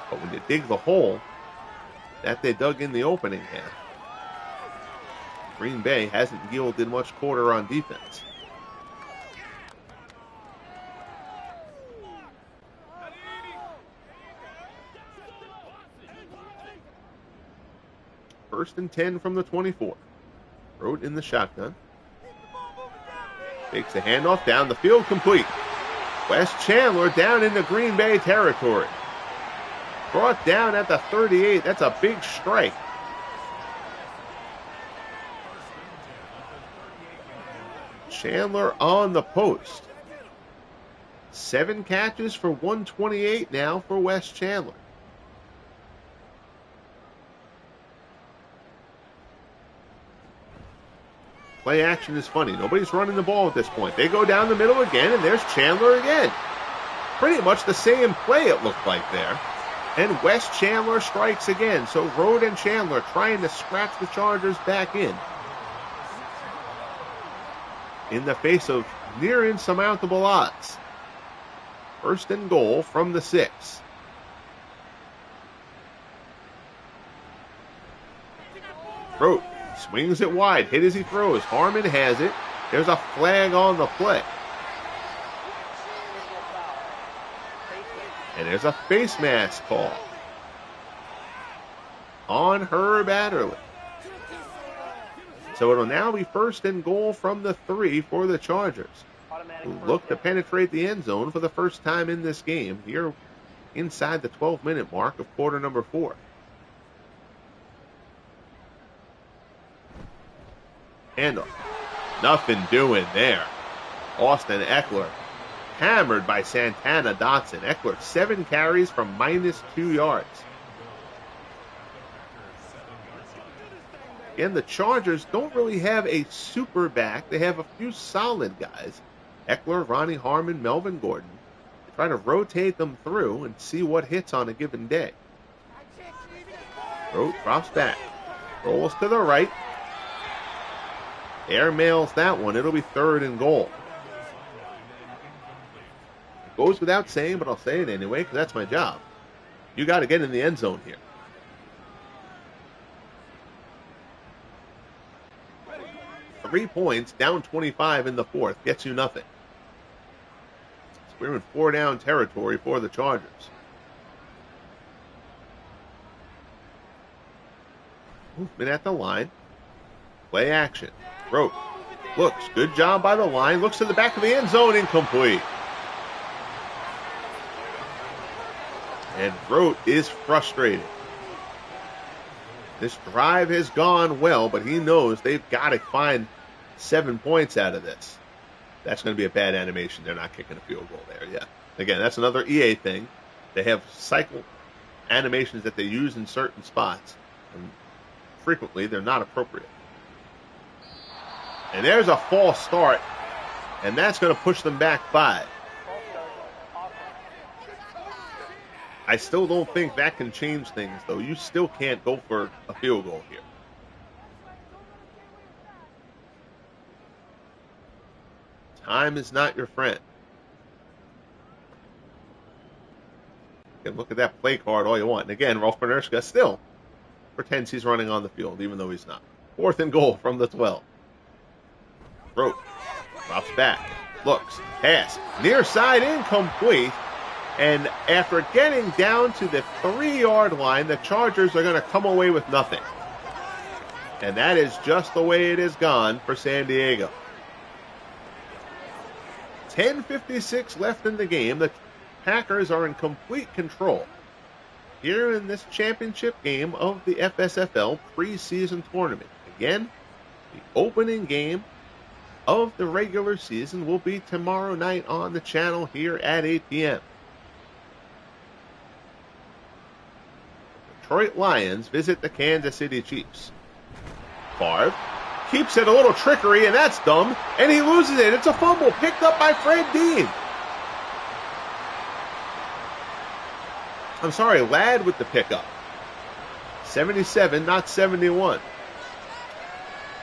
But when you dig the hole that they dug in the opening half, Green Bay hasn't yielded much quarter on defense. First and 10 from the 24. Road in the shotgun. Takes a handoff down the field, complete. Wes Chandler down into Green Bay territory. Brought down at the 38. That's a big strike. Chandler on the post. 7 catches for 128 now for Wes Chandler. Play action is funny. Nobody's running the ball at this point. They go down the middle again, and there's Chandler again. Pretty much the same play it looked like there. And Wes Chandler strikes again. So Rode and Chandler trying to scratch the Chargers back in the face of near insurmountable odds. First and goal from the 6. Rode swings it wide, hit as he throws. Harmon has it. There's a flag on the play. And there's a face mask call on Herb Adderley. So it'll now be first and goal from the 3 for the Chargers. who look to penetrate the end zone for the first time in this game here inside the 12-minute mark of quarter number 4. Handoff. Nothing doing there. Austin Eckler hammered by Santana Dotson. Eckler 7 carries for -2 yards. Again, the Chargers don't really have a super back. They have a few solid guys. Eckler, Ronnie Harmon, Melvin Gordon. They try to rotate them through and see what hits on a given day. Rote drops back. Rolls to the right. Air mails that one. It'll be 3rd and goal. It goes without saying, but I'll say it anyway because that's my job. You got to get in the end zone here. Three points, down 25 in the 4th, gets you nothing. So we're in 4-down territory for the Chargers. Movement at the line. Play action. Rote looks. Good job by the line. Looks to the back of the end zone. Incomplete. And Rote is frustrated. This drive has gone well, but he knows they've got to find 7 points out of this. That's going to be a bad animation. They're not kicking a field goal there. Yeah. Again, that's another EA thing. They have cycle animations that they use in certain spots. And frequently, they're not appropriate. And there's a false start. And that's going to push them back 5. I still don't think that can change things, though. You still can't go for a field goal here. Time is not your friend. You can look at that play card all you want. And again, Rolf Bernerska still pretends he's running on the field, even though he's not. 4th and goal from the 12. Rote drops back, looks, pass, near side, incomplete. And after getting down to the 3-yard line, the Chargers are going to come away with nothing. And that is just the way it has gone for San Diego. 10:56 left in the game. The Packers are in complete control here in this championship game of the FSFL preseason tournament. Again, the opening game of the regular season will be tomorrow night on the channel here at 8 p.m. Detroit Lions visit the Kansas City Chiefs. Favre keeps it, a little trickery, and that's dumb, and he loses it. It's a fumble picked up by Fred Dean. I'm sorry, Ladd with the pickup. 77, not 71.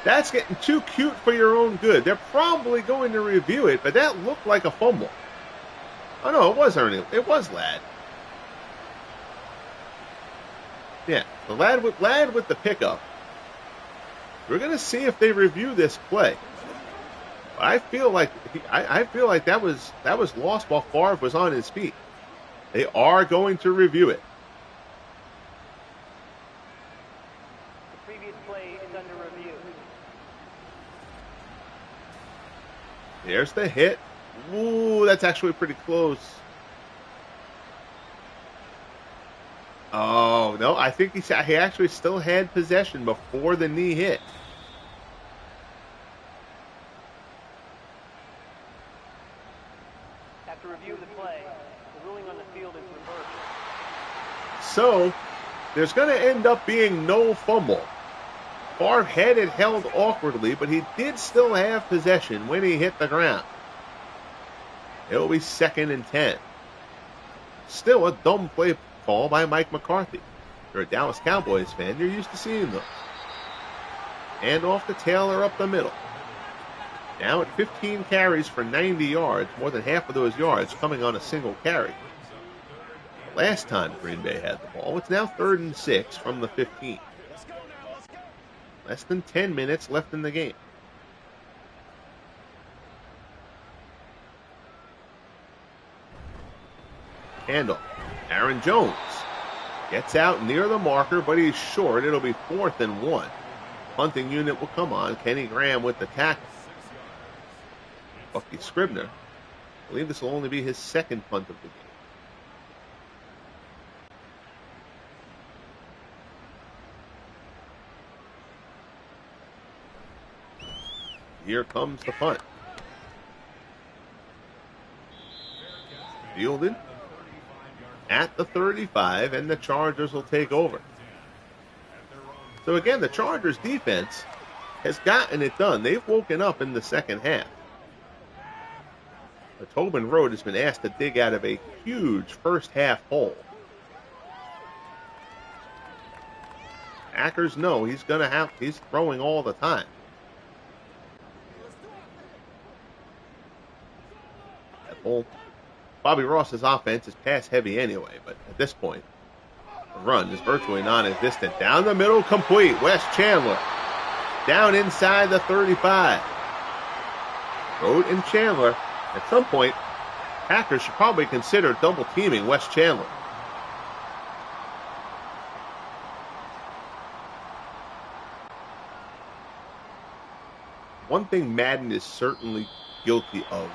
That's getting too cute for your own good. They're probably going to review it, but that looked like a fumble. Oh, no, it was Ernie. It was Ladd. Yeah, the Ladd with the pickup. We're going to see if they review this play. But I feel like that was lost while Favre was on his feet. They are going to review it. The previous play is under review. There's the hit. Ooh, that's actually pretty close. Oh, no, I think he actually still had possession before the knee hit. After review of the play, the ruling on the field is reversed. So, there's going to end up being no fumble. Favre had it held awkwardly, but he did still have possession when he hit the ground. It'll be 2nd and 10. Still a dumb play call by Mike McCarthy. If you're a Dallas Cowboys fan, you're used to seeing those. And off to Taylor up the middle. Now at 15 carries for 90 yards, more than half of those yards coming on a single carry. Last time Green Bay had the ball, it's now 3rd and 6 from the 15. Less than 10 minutes left in the game. Handoff. Aaron Jones gets out near the marker, but he's short. It'll be 4th and 1. Punting unit will come on. Kenny Graham with the tackle. Bucky Scribner. I believe this will only be his second punt of the game. Here comes the punt. Fielded at the 35, and the Chargers will take over. So again, the Chargers defense has gotten it done. They've woken up in the second half. But Tobin Road has been asked to dig out of a huge first half hole. Packers know he's throwing all the time. That whole Bobby Ross's offense is pass heavy anyway, but at this point, the run is virtually non-existent. Down the middle, complete. Wes Chandler down inside the 35. Road and Chandler. At some point, Packers should probably consider double teaming Wes Chandler. One thing Madden is certainly guilty of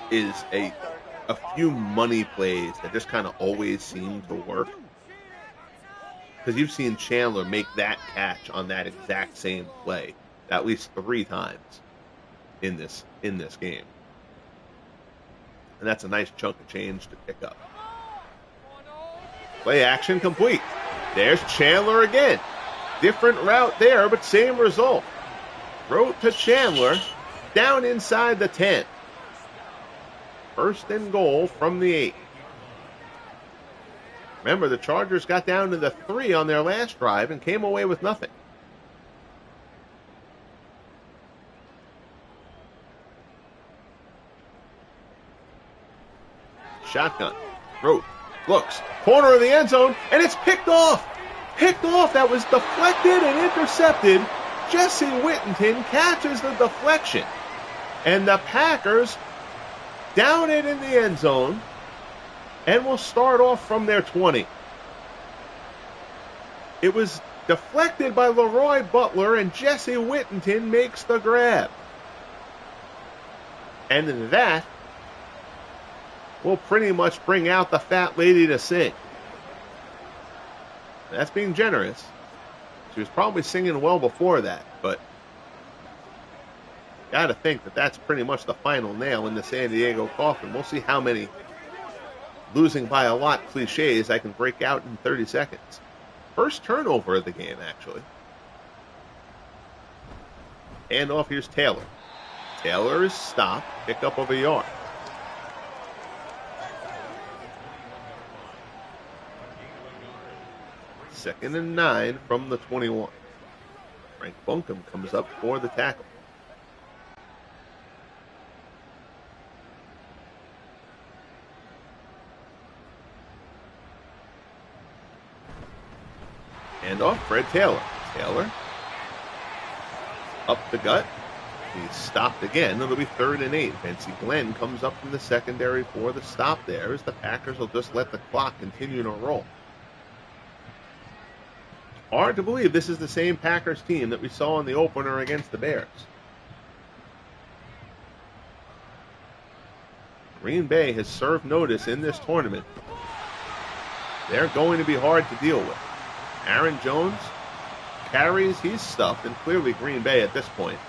is a few money plays that just kind of always seem to work. Because you've seen Chandler make that catch on that exact same play at least 3 times in this game. And that's a nice chunk of change to pick up. Play action complete. There's Chandler again. Different route there, but same result. Throw to Chandler, down inside the 10. First and goal from the 8. Remember, the Chargers got down to the 3 on their last drive and came away with nothing. Shotgun. Rote. Looks. Corner of the end zone, and it's picked off. Picked off. That was deflected and intercepted. Jesse Whittington catches the deflection. And the Packers down it in the end zone and will start off from their 20. It was deflected by Leroy Butler, and Jesse Whittington makes the grab. And that will pretty much bring out the fat lady to sing. That's being generous. She was probably singing well before that, but got to think that that's pretty much the final nail in the San Diego coffin. We'll see how many losing by a lot cliches I can break out in 30 seconds. First turnover of the game, actually. Hand off, here's Taylor. Taylor is stopped, pick up of a yard. Second and 9 from the 21. Frank Bunkum comes up for the tackle. Hand off, Fred Taylor. Taylor up the gut. He's stopped again. It'll be 3rd and 8. Vincey Glenn comes up from the secondary for the stop there, as the Packers will just let the clock continue to roll. Hard to believe this is the same Packers team that we saw in the opener against the Bears. Green Bay has served notice in this tournament. They're going to be hard to deal with. Aaron Jones carries, he's stuffed, and clearly Green Bay at this point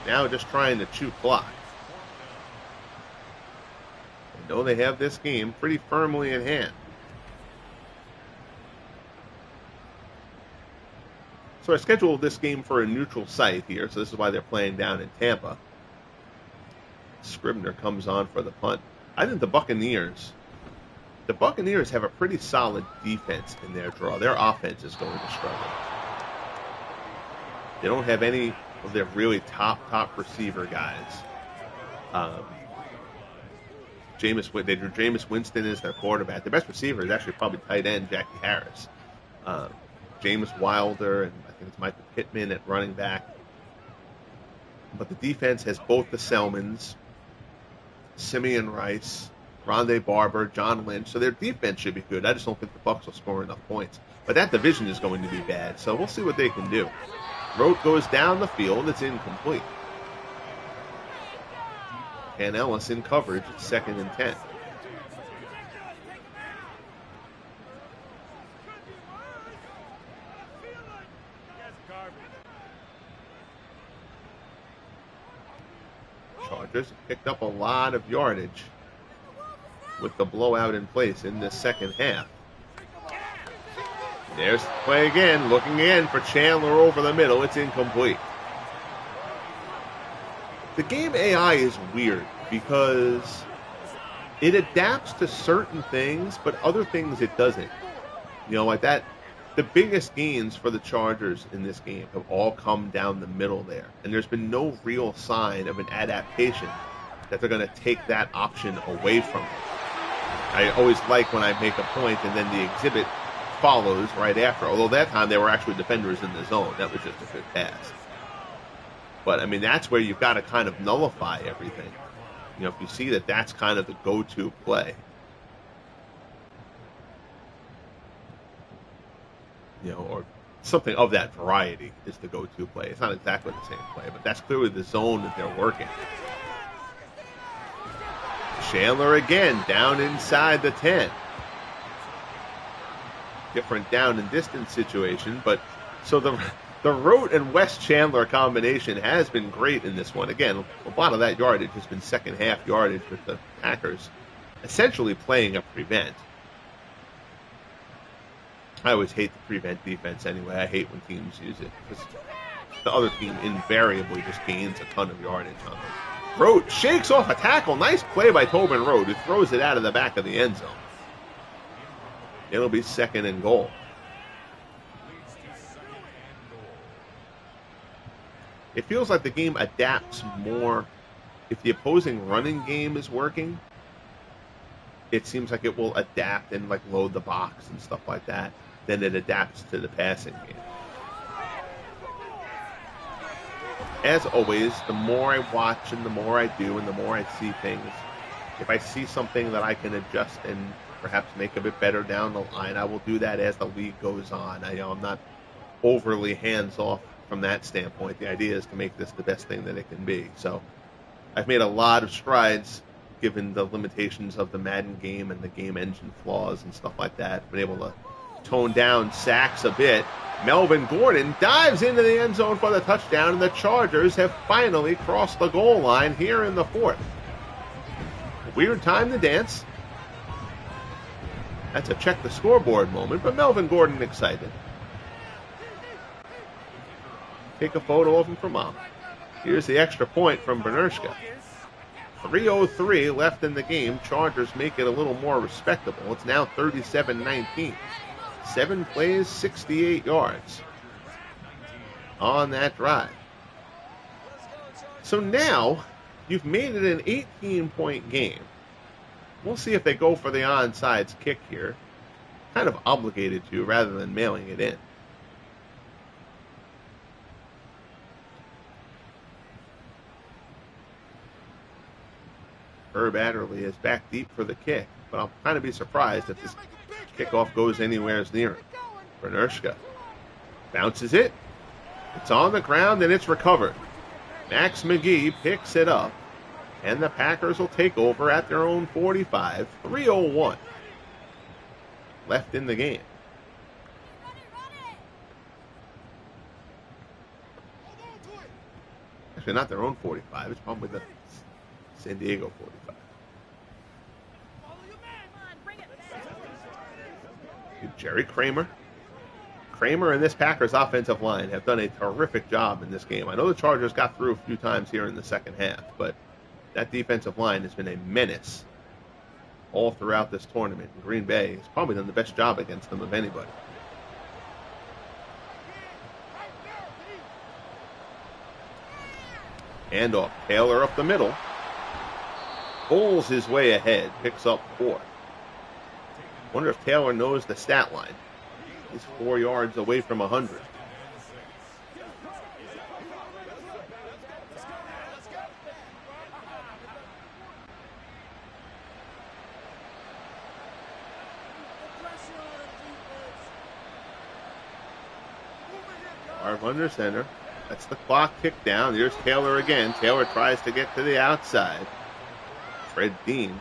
now just trying to chew clock. They know they have this game pretty firmly in hand. So I scheduled this game for a neutral site here, so this is why they're playing down in Tampa. Scribner comes on for the punt. I think the Buccaneers have a pretty solid defense in their draw. Their offense is going to struggle. They don't have any of their really top receiver guys. Jameis Winston is their quarterback. The best receiver is actually probably tight end Jackie Harris. James Wilder, and I think it's Michael Pittman at running back. But the defense has both the Selmans, Simeon Rice, Rondé Barber, John Lynch. So their defense should be good. I just don't think the Bucs will score enough points. But that division is going to be bad, so we'll see what they can do. Rote goes down the field. It's incomplete. And Ellis in coverage. It's 2nd and 10. Chargers have picked up a lot of yardage with the blowout in place in this second half. There's the play again, looking in for Chandler over the middle. It's incomplete. The game AI is weird because it adapts to certain things, but other things it doesn't. You know, like that. The biggest gains for the Chargers in this game have all come down the middle there. And there's been no real sign of an adaptation that they're going to take that option away from them. I always like when I make a point and then the exhibit follows right after. Although that time they were actually defenders in the zone. That was just a good pass. But, I mean, that's where you've got to kind of nullify everything. You know, if you see that that's kind of the go-to play. You know, or something of that variety is the go-to play. It's not exactly the same play, but that's clearly the zone that they're working. Chandler again, down inside the 10. Different down and distance situation, but so the Rote and West Chandler combination has been great in this one. Again, a lot of that yardage has been second half yardage with the Packers essentially playing a prevent. I always hate the prevent defense anyway. I hate when teams use it because the other team invariably just gains a ton of yardage on them. Rote shakes off a tackle. Nice play by Tobin Rote, who throws it out of the back of the end zone. It'll be 2nd and goal. It feels like the game adapts more. If the opposing running game is working, it seems like it will adapt and like load the box and stuff like that. Then it adapts to the passing game. As always, the more I watch and the more I do and the more I see things, if I see something that I can adjust and perhaps make a bit better down the line, I will do that as the league goes on. I'm not overly hands-off from that standpoint. The idea is to make this the best thing that it can be. So I've made a lot of strides given the limitations of the Madden game and the game engine flaws and stuff like that. Been able to tone down sacks a bit. Melvin Gordon dives into the end zone for the touchdown, and the Chargers have finally crossed the goal line here in the 4th. A weird time to dance. That's a check the scoreboard moment, but Melvin Gordon excited. Take a photo of him for mom. Here's the extra point from Bernershka. 3:03 left in the game. Chargers make it a little more respectable. It's now 37-19. 7 plays, 68 yards on that drive. So now you've made it an 18-point game. We'll see if they go for the onside kick here. Kind of obligated to rather than mailing it in. Herb Adderley is back deep for the kick, but I'll kind of be surprised if this kickoff goes anywhere near it. Bernershka bounces it. It's on the ground and it's recovered. Max McGee picks it up, and the Packers will take over at their own 45. 3:01 left in the game. Actually, not their own 45. It's probably the San Diego 45. Jerry Kramer. Kramer and this Packers offensive line have done a terrific job in this game. I know the Chargers got through a few times here in the second half, but that defensive line has been a menace all throughout this tournament. And Green Bay has probably done the best job against them of anybody. Handoff. Taylor up the middle. Pulls his way ahead. Picks up 4. Wonder if Taylor knows the stat line. He's 4 yards away from 100. Harv under center. That's the clock tick down. There's Taylor again. Taylor tries to get to the outside. Fred Dean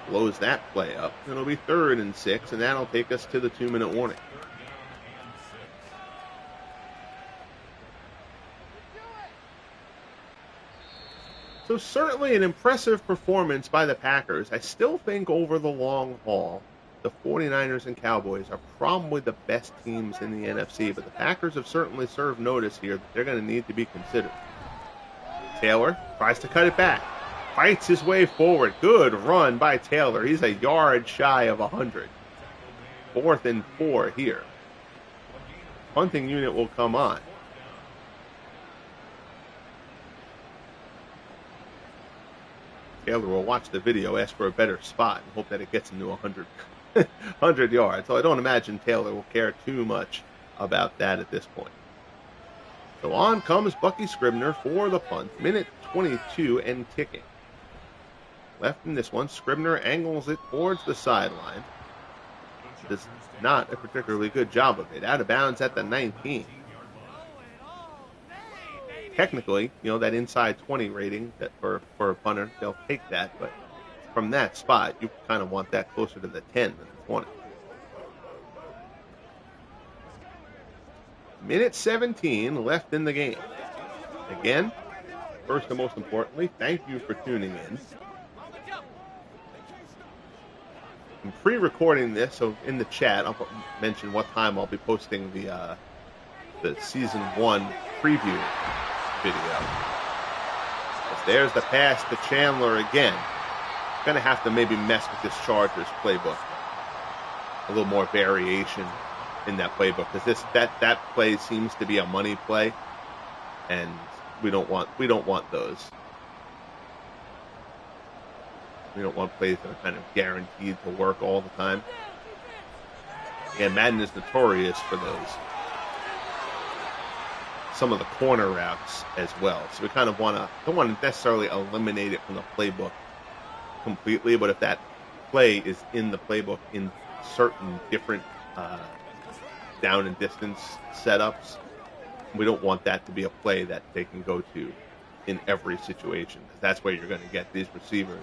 blows that play up. It'll be 3rd and 6, and that'll take us to the 2-minute warning. So certainly an impressive performance by the Packers. I still think over the long haul, the 49ers and Cowboys are probably the best teams in the NFC, but the Packers have certainly served notice here that they're going to need to be considered. Taylor tries to cut it back. Fights his way forward. Good run by Taylor. He's a yard shy of 100. 4th and 4 here. Punting unit will come on. Taylor will watch the video, ask for a better spot, and hope that it gets him to 100 yards. So I don't imagine Taylor will care too much about that at this point. So on comes Bucky Scribner for the punt. Minute 22 and ticking. Left in this one, Scribner angles it towards the sideline. Does not a particularly good job of it. Out of bounds at the 19. Technically, that inside 20 rating that for a punter, they'll take that. But from that spot, you kind of want that closer to the 10 than the 20. Minute 17 left in the game. Again, first and most importantly, thank you for tuning in. I'm pre-recording this, so in the chat, I'll mention what time I'll be posting the Season 1 preview video. There's the pass to Chandler again. Going to have to maybe mess with this Chargers playbook. A little more variation in that playbook, because that play seems to be a money play, and we don't want those. We don't want plays that are kind of guaranteed to work all the time. And Madden is notorious for those. Some of the corner routes as well. So we kind of don't want to necessarily eliminate it from the playbook completely, but if that play is in the playbook in certain different down and distance setups, we don't want that to be a play that they can go to in every situation, because that's where you're going to get these receivers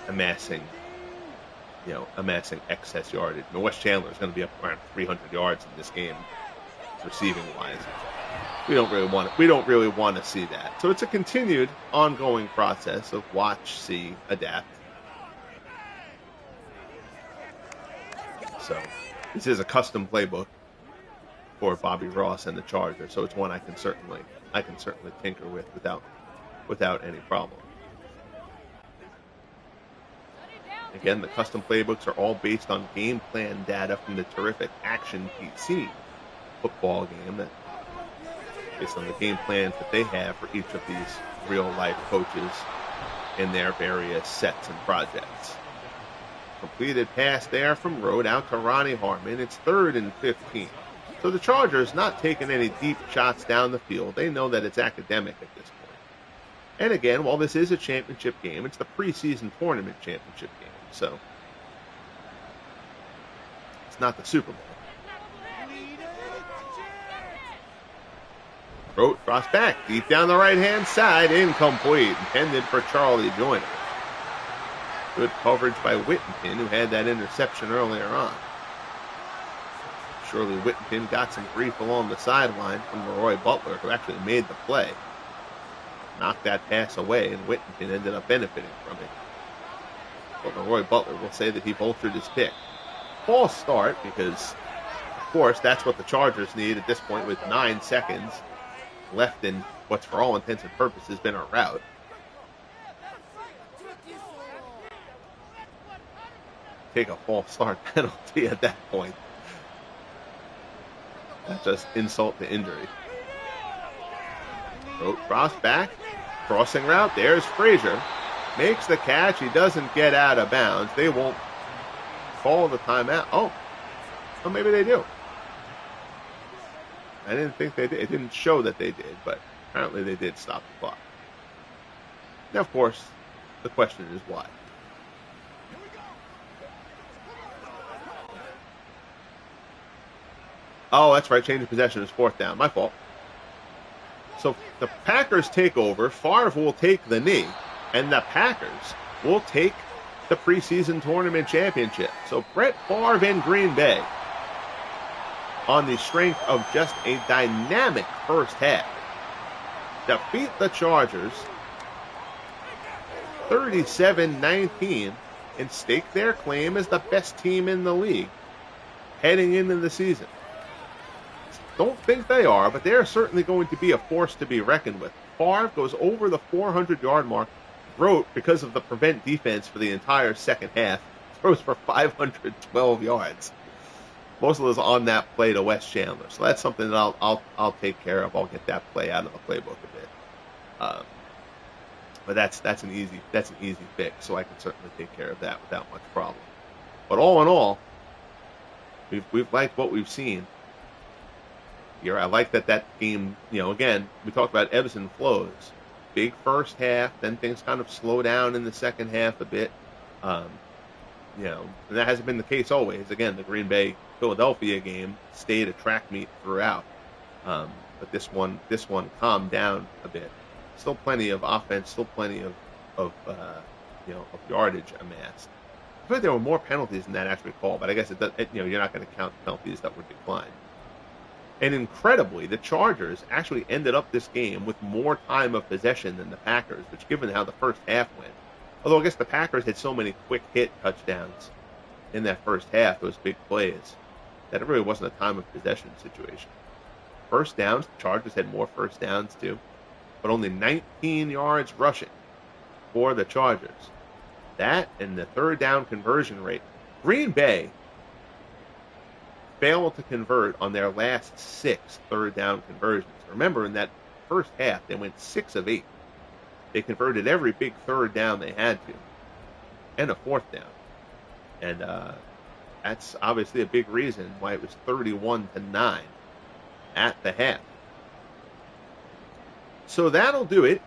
amassing excess yardage. And Wes Chandler is going to be up around 300 yards in this game, receiving wise. We don't really want to see that. So it's a continued, ongoing process of watch, see, adapt. So this is a custom playbook for Bobby Ross and the Chargers. So it's one I can certainly tinker with without any problem. Again, the custom playbooks are all based on game plan data from the terrific Action PC football game, that based on the game plans that they have for each of these real-life coaches in their various sets and projects. Completed pass there from Rode out to Ronnie Harmon. It's 3rd and 15. So the Chargers not taking any deep shots down the field. They know that it's academic at this point. And again, while this is a championship game, it's the preseason tournament championship game. So it's not the Super Bowl. Rote cross back, deep down the right-hand side, incomplete, intended for Charlie Joyner. Good coverage by Whittington, who had that interception earlier on. Surely Whittington got some grief along the sideline from Leroy Butler, who actually made the play. Knocked that pass away, and Whittington ended up benefiting from it. But Leroy Butler will say that he vultured his pick. False start, because, of course, that's what the Chargers need at this point with 9 seconds left in what's for all intents and purposes been a rout. Take a false start penalty at that point. That's just insult to injury. Rote cross back, crossing route. There's Frazier. Makes the catch. He doesn't get out of bounds. They won't call the timeout. Oh, well, maybe they do. I didn't think they did. It didn't show that they did, but apparently they did stop the clock. Now, of course, the question is why. Oh, that's right. Change of possession is 4th down. My fault. So the Packers take over. Favre will take the knee, and the Packers will take the preseason tournament championship. So Brett Favre and Green Bay, on the strength of just a dynamic first half, defeat the Chargers 37-19 and stake their claim as the best team in the league heading into the season. Don't think they are, but they're certainly going to be a force to be reckoned with. Favre goes over the 400-yard mark, wrote because of the prevent defense for the entire second half, throws for 512 yards. Most of those on that play to Wes Chandler. So that's something that I'll take care of. I'll get that play out of the playbook a bit. But that's an easy fix, so I can certainly take care of that without much problem. But all in all, we've liked what we've seen here. I like that game, again, we talked about ebbs and flows. Big first half, then things kind of slow down in the second half a bit. And that hasn't been the case always. Again, the Green Bay Philadelphia game stayed a track meet throughout. But this one calmed down a bit. Still plenty of offense, still plenty of yardage amassed. I feel like there were more penalties than that actually called, but I guess you're not going to count penalties that were declined. And incredibly, the Chargers actually ended up this game with more time of possession than the Packers, which, given how the first half went, although I guess the Packers had so many quick hit touchdowns in that first half, those big plays, that it really wasn't a time of possession situation. First downs, the Chargers had more first downs too, but only 19 yards rushing for the Chargers. That and the third down conversion rate. Green Bay failed to convert on their last 6 third down conversions. Remember, in that first half, they went 6 of 8. They converted every big third down they had to, and a fourth down. And that's obviously a big reason why it was 31-9 at the half. So that'll do it.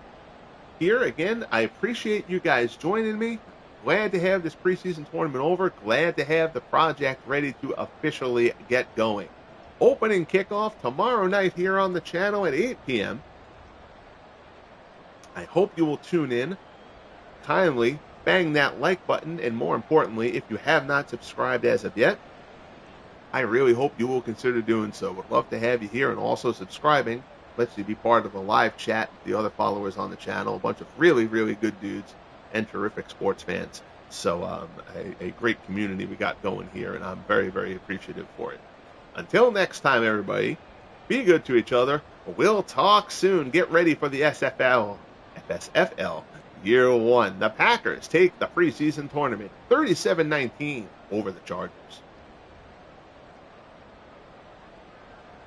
Here again, I appreciate you guys joining me. Glad to have this preseason tournament over. Glad to have the project ready to officially get going. Opening kickoff tomorrow night here on the channel at 8 p.m. I hope you will tune in. Kindly bang that like button, and more importantly, if you have not subscribed as of yet, I really hope you will consider doing so. Would love to have you here, and also subscribing lets you be part of the live chat with the other followers on the channel. A bunch of really, really good dudes and terrific sports fans. So a great community we got going here, and I'm very, very appreciative for it. Until next time, everybody, be good to each other. We'll talk soon. Get ready for the FSFL Year 1. The Packers take the preseason tournament 37-19 over the Chargers.